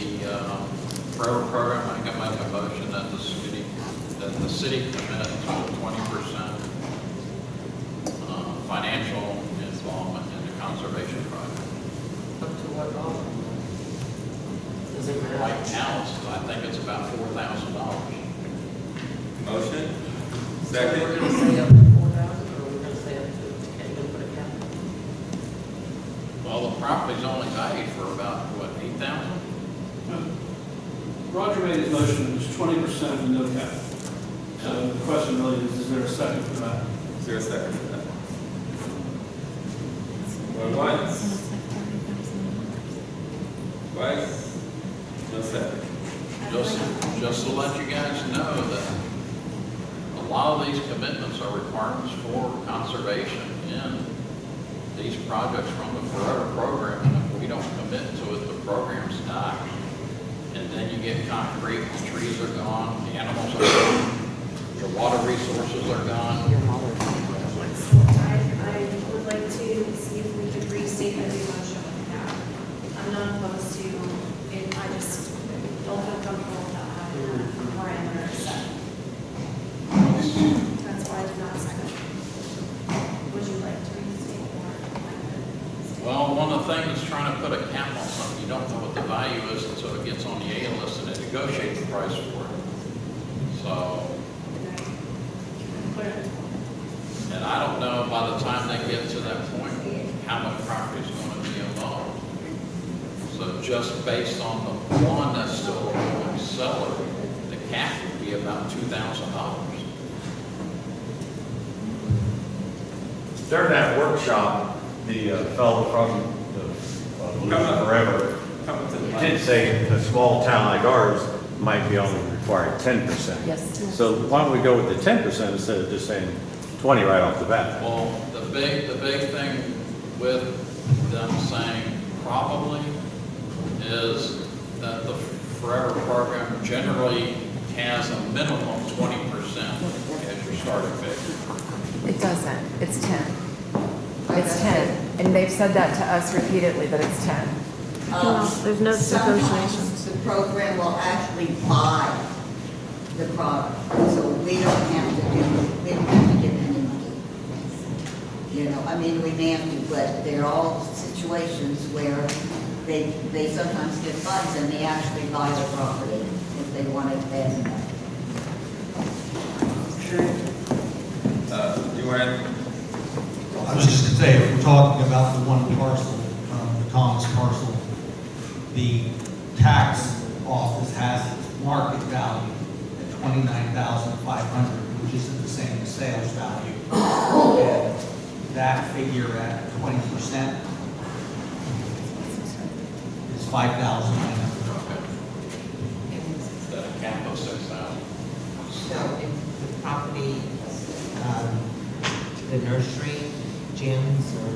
railroad program, I think I make a motion that the city commit to a 20% financial involvement in the conservation project. Up to what dollar? Does it matter? Right now, I think it's about $4,000. Motion? We're Second? gonna say up to 4,000, or we're gonna say up to, can't even put a cap? Well, the property's only valued for about, what, 8,000? Roger made his motion, it was 20% with no cap. So the question really is there a second for that? Is there a second for that? Going once. Twice. No second. Just to let you guys know that a lot of these commitments are requirements for conservation in these projects from the Forever program. And if we don't commit to it, the programs die. And then you get concrete, the trees are gone, the animals are gone, the water resources are gone. I would like to see if we could restate the motion we have. I'm not opposed to it, I just don't feel comfortable without having a parameter set. That's why I did not second. Would you like to restate or? Well, one of the things is trying to put a cap on something, you don't know what the value is until it gets on the A list and they negotiate the price for it. So, and I don't know by the time they get to that point, how much property is going to be involved. So just based on the one that's still a going seller, the cap would be about $2,000. During that workshop, the fellow from the Forever did say a small town like ours might be only requiring 10%. Yes. So why don't we go with the 10% instead of just saying 20 right off the bat? Well, the big thing with them saying probably is that the Forever program generally has a minimum 20% as your starting figure. It doesn't. It's 10. It's 10. And they've said that to us repeatedly, that it's 10. There's no sometimes the program will actually buy the product, so we don't have to give any money. You know, I mean, we may have to, but there are all situations where they sometimes get funds and they actually buy the property if they want it bad enough. You want I was just going to say, if we're talking about the one parcel, the Thomas parcel, the tax office has its market value at $29,500, which isn't the same as sales value. And that figure at 20% is $5,900. Is that a cap of 6,000? So if the property, the nursery, gyms, or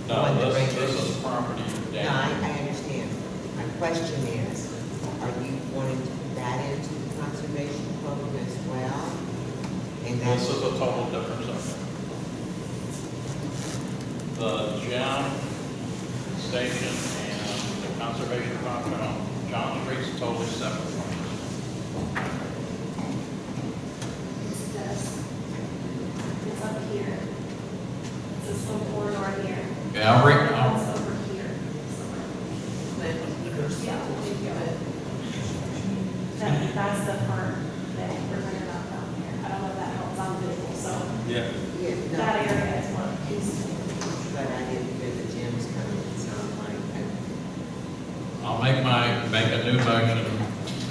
No, one that this renters- is property No, down. I understand. My question is, are you wanting to put that into the conservation program as well? And This that's, is a total different subject. The gym, station, and the conservation property on John Street's totally separate from this. It's this. It's up here. It's this little corridor here. Yeah, I'll bring, It's over here. That's the part that we're talking about down here. I don't know if that helps on visual, so Yeah. yeah, no, that area is what he's. but I didn't hear the gyms coming, so I'm like, I'll make a new motion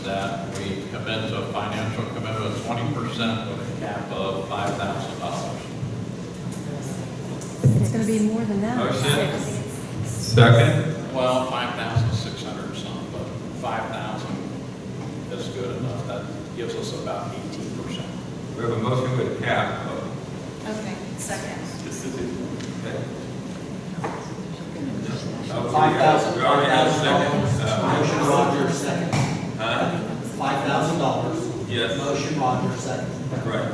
that we commit to a financial commitment of 20% with a cap of $5,000. It's going to be more than that. Motion. Second. Well, 5,600 or something, but 5,000 is good enough. That gives us about 18%. We have a motion with a cap of. Okay, second. Okay. 5,000. We already have a second. Motion Rogers, second. Huh? $5,000. Yes. Motion Rogers, second. Right.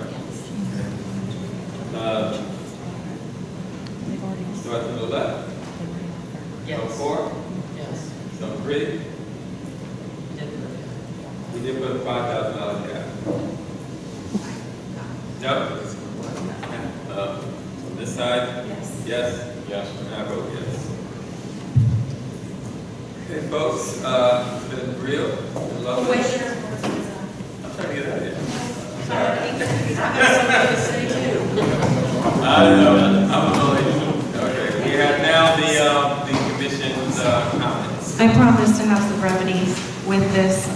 Start to the left. Zone 4. Yes. Zone 3. We did put a $5,000 cap. Yep. On this side? Yes. Yes? Yes. And I vote yes. Okay, folks, it's been real, been lovely. Commissioner. I'm trying to get out of here. Sorry. I know, I'm annoyed. Okay, we have now the commission's comments. I promise to have some brevity with this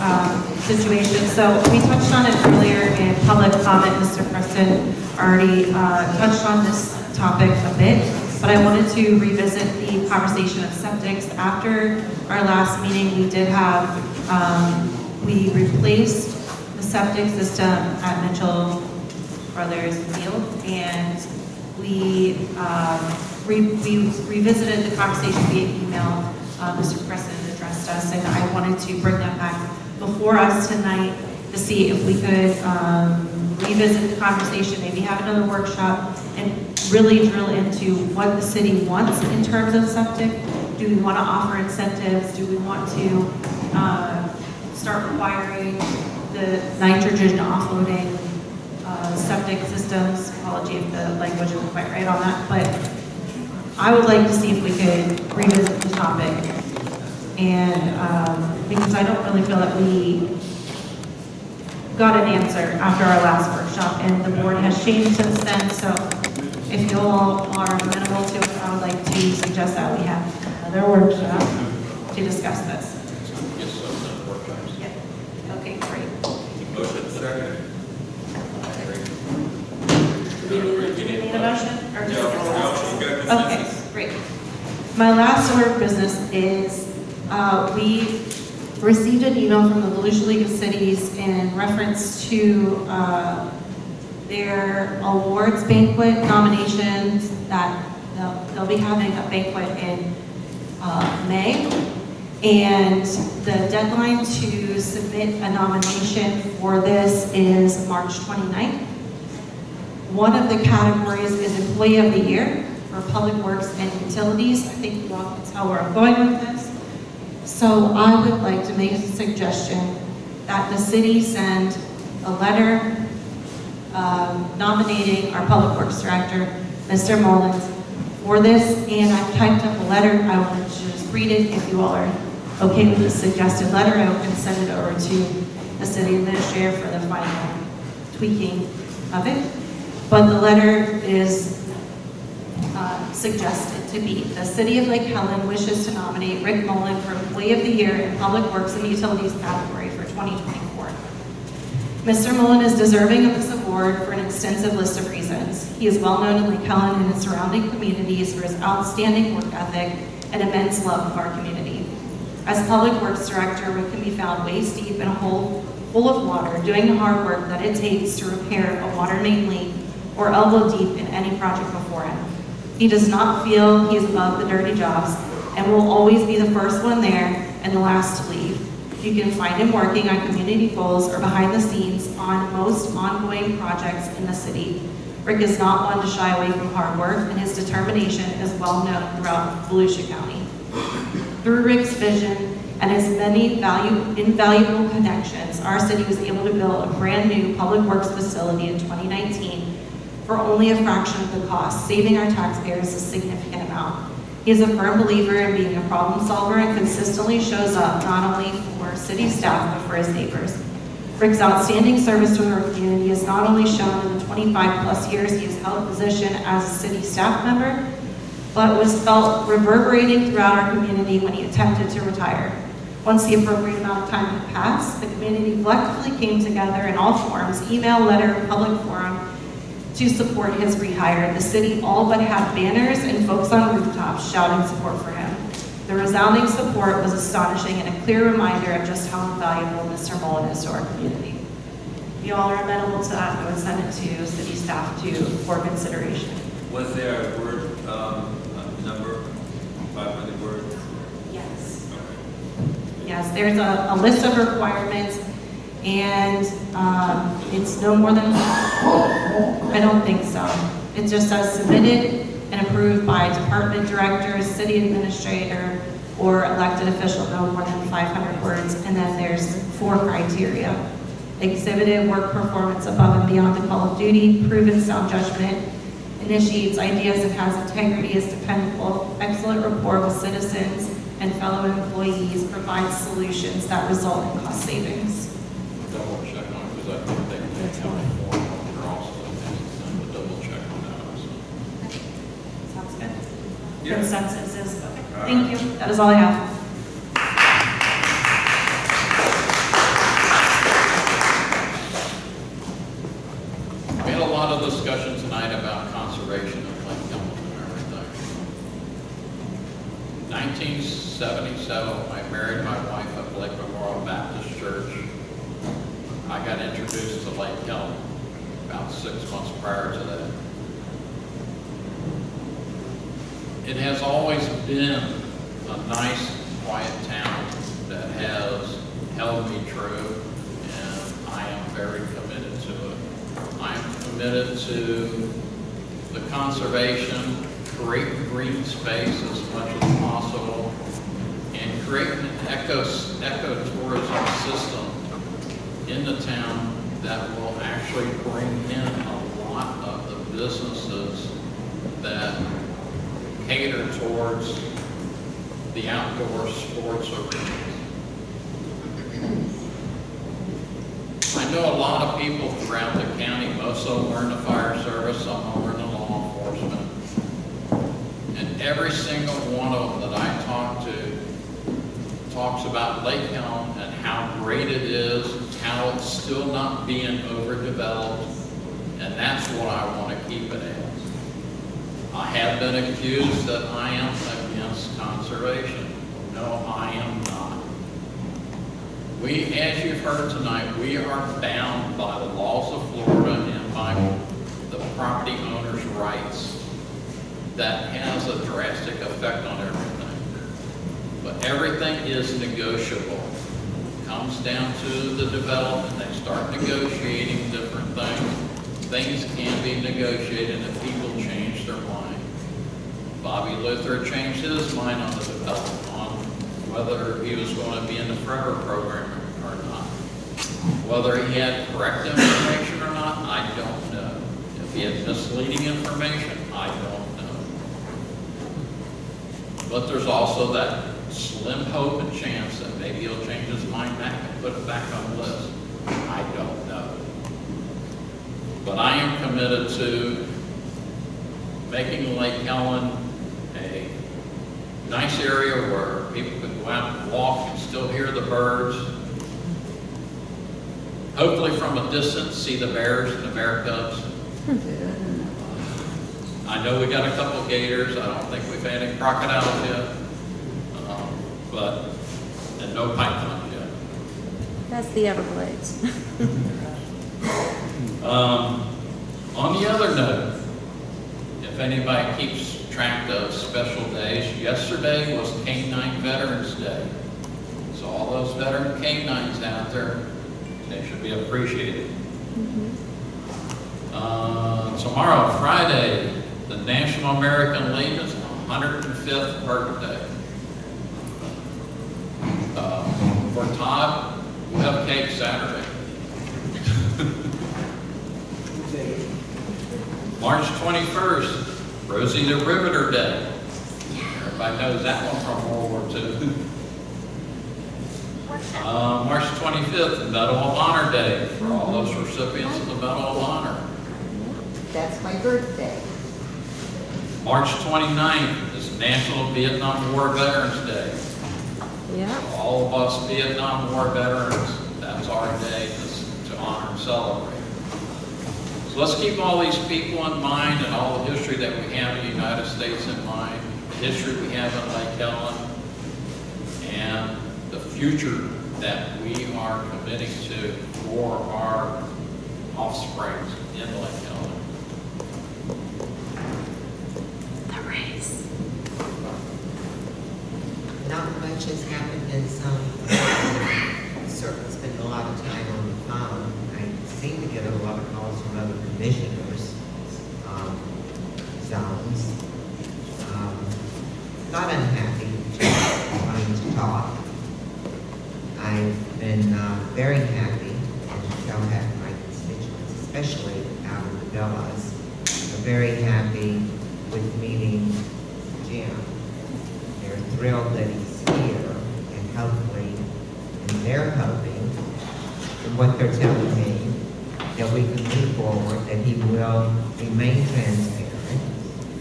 situation. So we touched on it earlier in public comment. Mr. Preston already touched on this topic a bit. but I wanted to revisit the conversation of septics. After our last meeting, we did have, we replaced the septic system at Mitchell Brothers Field, and we revisited the conversation via email. Mr. President addressed us, and I wanted to bring that back before us tonight to see if we could revisit the conversation, maybe have another workshop, and really drill into what the city wants in terms of septic. Do we want to offer incentives? Do we want to start requiring the nitrogen offloading septic systems? Apology if the language isn't quite right on that, but I would like to see if we could revisit the topic. And because I don't really feel that we got an answer after our last workshop, and the board has changed since then. So if you all are amenable to it, I would like to suggest that we have another workshop to discuss this. Yeah. Okay, great. Motion second. Do we need a motion? Or just No, okay, great. My last order of business is we received an email from the Volusia League of Cities in reference to their awards banquet nominations that they'll be having a banquet in May. And the deadline to submit a nomination for this is March 29th. One of the categories is Employee of the Year for Public Works and Utilities. I think you all can tell where I'm going with this. So I would like to make a suggestion that the city send a letter nominating our Public Works Director, Mr. Mullins, for this. And I've typed up a letter. I want to just read it. If you all are okay with the suggested letter, I can send it over to the city administrator for the final tweaking of it. But the letter is suggested to be: the City of Lake Helen wishes to nominate Rick Mullen for Employee of the Year in Public Works and Utilities category for 2024. Mr. Mullen is deserving of this award for an extensive list of reasons. He is well known in Lake Helen and its surrounding communities for his outstanding work ethic and immense love of our community. As Public Works Director, Rick can be found waist deep in a hole full of water, doing the hard work that it takes to repair a water main leak or elbow deep in any project before him. He does not feel he is above the dirty jobs and will always be the first one there and the last to leave. You can find him working on community goals or behind the scenes on most ongoing projects in the city. Rick is not one to shy away from hard work, and his determination is well known throughout Volusia County. Through Rick's vision and his many invaluable connections, our city was able to build a brand new public works facility in 2019 for only a fraction of the cost, saving our taxpayers a significant amount. He is a firm believer in being a problem solver and consistently shows up not only for city staff, but for his neighbors. Rick's outstanding service to our community is not only shown in the 25 plus years he has held a position as a city staff member, but was felt reverberating throughout our community when he attempted to retire. Once the appropriate amount of time had passed, the community collectively came together in all forms, email, letter, public forum, to support his rehire. The city all but had banners and folks on rooftops shouting support for him. The resounding support was astonishing and a clear reminder of just how invaluable Mr. Mullen is to our community. If you all are amenable to that, I would send it to city staff for consideration. Was there a word number, 500 words? Yes. Yes, there's a list of requirements, and it's no more than, I don't think so. It just says submitted and approved by department directors, city administrator, or elected official, no more than 500 words. And then there's 4 criteria: exhibited work performance above and beyond the call of duty, proven sound judgment, initiates ideas and has integrity, is dependable, excellent rapport with citizens and fellow employees, provides solutions that result in cost savings. Double check on it, because I think they can county form, they're also, but double check on that also. Sounds good. Yeah. Consensus is, okay. Thank you. That is all I have. We had a lot of discussion tonight about conservation of Lake Helen and everything. 1977, when I married my wife at Lake Memorial Baptist Church, I got introduced to Lake Helen about 6 months prior to that. It has always been a nice, quiet town that has held me true, and I am very committed to it. I am committed to the conservation, creating green space as much as possible, and creating an ecotourism system in the town that will actually bring in a lot of the businesses that cater towards the outdoor sports arenas. I know a lot of people throughout the county, most of them are in the fire service, some of them are in the law enforcement. And every single one of them that I talk to talks about Lake Helen and how great it is, how it's still not being overdeveloped, and that's what I want to keep it as. I have been accused that I am against conservation. No, I am not. We, as you've heard tonight, we are bound by the laws of Florida and by the property owner's rights. That has a drastic effect on everything. But everything is negotiable. It comes down to the development. They start negotiating different things. Things can be negotiated if people change their mind. Bobby Luther changed his mind on the development, on whether he was going to be in the Forever program or not. Whether he had correct information or not, I don't know. If he had misleading information, I don't know. But there's also that slim hope and chance that maybe he'll change his mind back and put it back on the list. I don't know. But I am committed to making Lake Helen a nice area where people can go out and walk and still hear the birds. Hopefully from a distance see the bears and the bear cubs. I know we got a couple of gators. I don't think we've had any crocodiles yet. And no pythons yet. That's the Everglades. On the other note, if anybody keeps track of special days, yesterday was Canine Veterans Day. So all those veteran canines out there, they should be appreciated. Tomorrow, Friday, the National American Legion's 105th birthday. For Todd, we'll have cake Saturday. March 21st, Rosie the Riveter Day. Everybody knows that one from World War II. March 25th, Medal of Honor Day for all those recipients of the Medal of Honor. That's my birthday. March 29th is National Vietnam War Veterans Day. Yeah. All of us Vietnam War veterans, that's our day to honor and celebrate. So let's keep all these people in mind and all the history that we have in the United States in mind, the history we have in Lake Helen, and the future that we are committing to for our offspring in Lake Helen. The race. Not much has happened in certainly spent a lot of time on the phone. I seem to get a lot of calls from other commissioners, zones. Not unhappy, just wanting to talk. I've been very happy, and so have my constituents, especially out in the villas, are very happy with meeting Jim. They're thrilled that he's here, and hopefully, and they're hoping, from what they're telling me, that we can move forward, that he will remain transparent,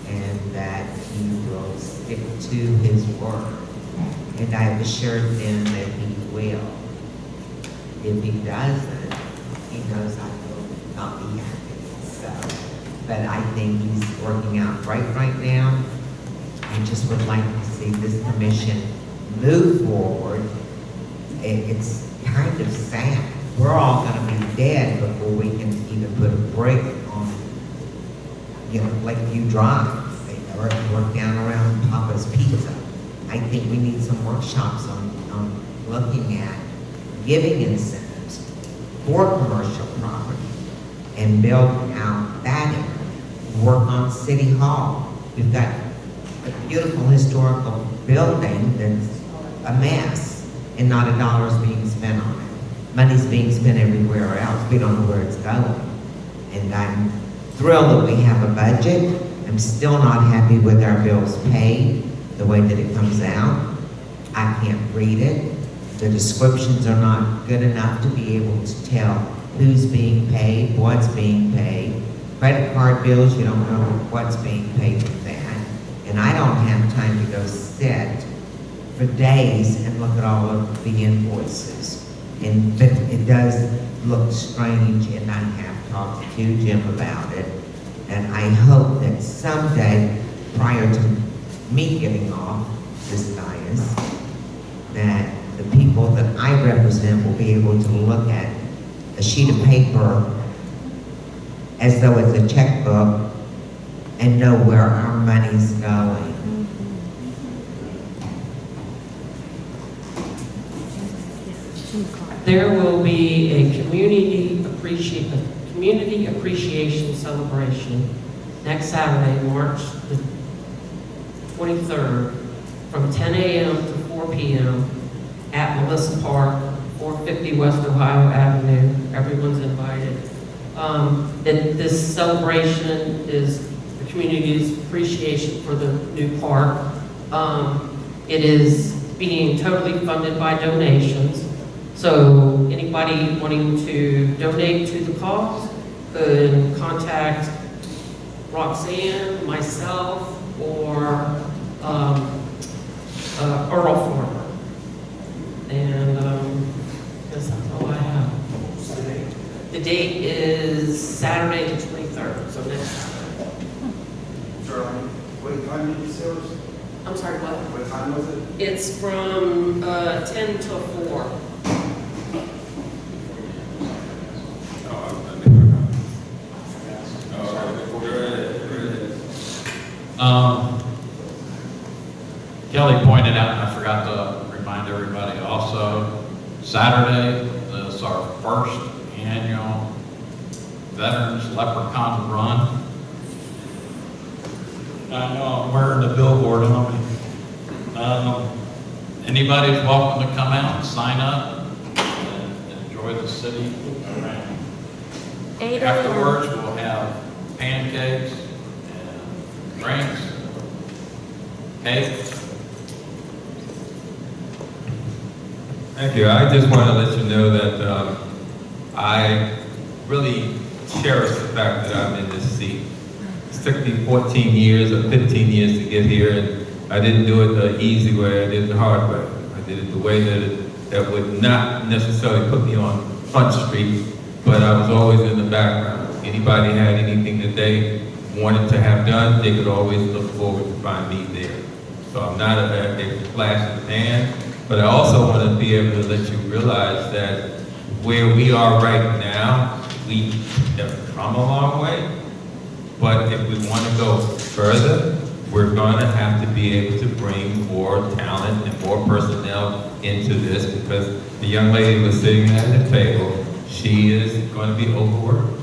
and that he will stick to his word. And I've assured them that he will. If he doesn't, he knows I will not be happy. So, but I think he's working out right now, I just would like to see this commission move forward. It's kind of sad. We're all gonna be dead before we can even put a break on, you know, Lakeview Drive, or down around Papa's Pizza. I think we need some workshops on looking at giving incentives for commercial property and build out that area. Work on City Hall. We've got a beautiful historical building that's a mess and not a dollar's being spent on it. Money's being spent everywhere else. We don't know where it's going. And I'm thrilled that we have a budget. I'm still not happy with our bills paid, the way that it comes out. I can't read it. The descriptions are not good enough to be able to tell who's being paid, what's being paid. Credit card bills, you don't know what's being paid with that. And I don't have time to go sit for days and look at all of the invoices. And but it does look strange, and I have talked to Jim about it. And I hope that someday, prior to me getting off this dais, that the people that I represent will be able to look at a sheet of paper as though it's a checkbook and know where our money's going. There will be a community appreciation celebration next Saturday, March the 23rd, from 10 a.m. to 4 p.m. at Melissa Park, 450 West Ohio Avenue. Everyone's invited. This celebration is the community's appreciation for the new park. It is being totally funded by donations. So anybody wanting to donate to the cause could contact Roxanne, myself, or Earl Farmer. And that's all I have. The date is Saturday the 23rd, so next Saturday. Charlie, what time did you say it was? I'm sorry, what? What time was it? It's from 10 till 4. Kelly pointed out, and I forgot to remind everybody also, Saturday is our first annual Veterans Leprechaun Run. I know I'm wearing the billboard on me. Anybody's welcome to come out and sign up and enjoy the city around. Afterwards, we'll have pancakes and drinks, cake. Thank you. I just want to let you know that I really cherish the fact that I'm in this seat. It took me 14 years or 15 years to get here, and I didn't do it the easy way, I did it the hard way. I did it the way that would not necessarily put me on Front Street, but I was always in the background. Anybody had anything that they wanted to have done, they could always look forward to find me there. So I'm not a flash in the pan, but I also want to be able to let you realize that where we are right now, we have come a long way, but if we want to go further, we're going to have to be able to bring more talent and more personnel into this, because the young lady was sitting at the table, she is going to be overworked.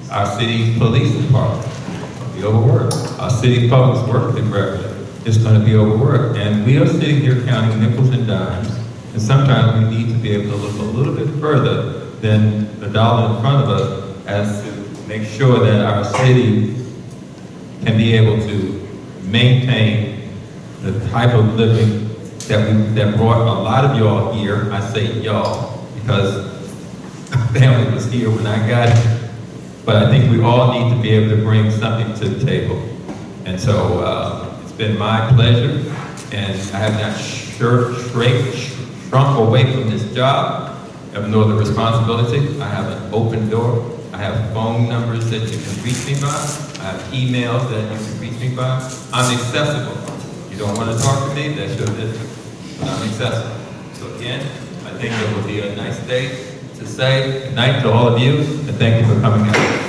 Our city police department is going to be overworked. Our city public works director is going to be overworked. And we are sitting here counting nickels and dimes, and sometimes we need to be able to look a little bit further than the dollar in front of us, as to make sure that our city can be able to maintain the type of living that brought a lot of y'all here. I say y'all because family was here when I got here. But I think we all need to be able to bring something to the table. And so it's been my pleasure, and I have not shrunk away from this job, nor the responsibility. I have an open door, I have phone numbers that you can reach me by. I have emails that you can reach me by. I'm accessible. You don't want to talk to me, that's your business. But I'm accessible. So again, I think it would be a nice day to say good night to all of you, and thank you for coming out.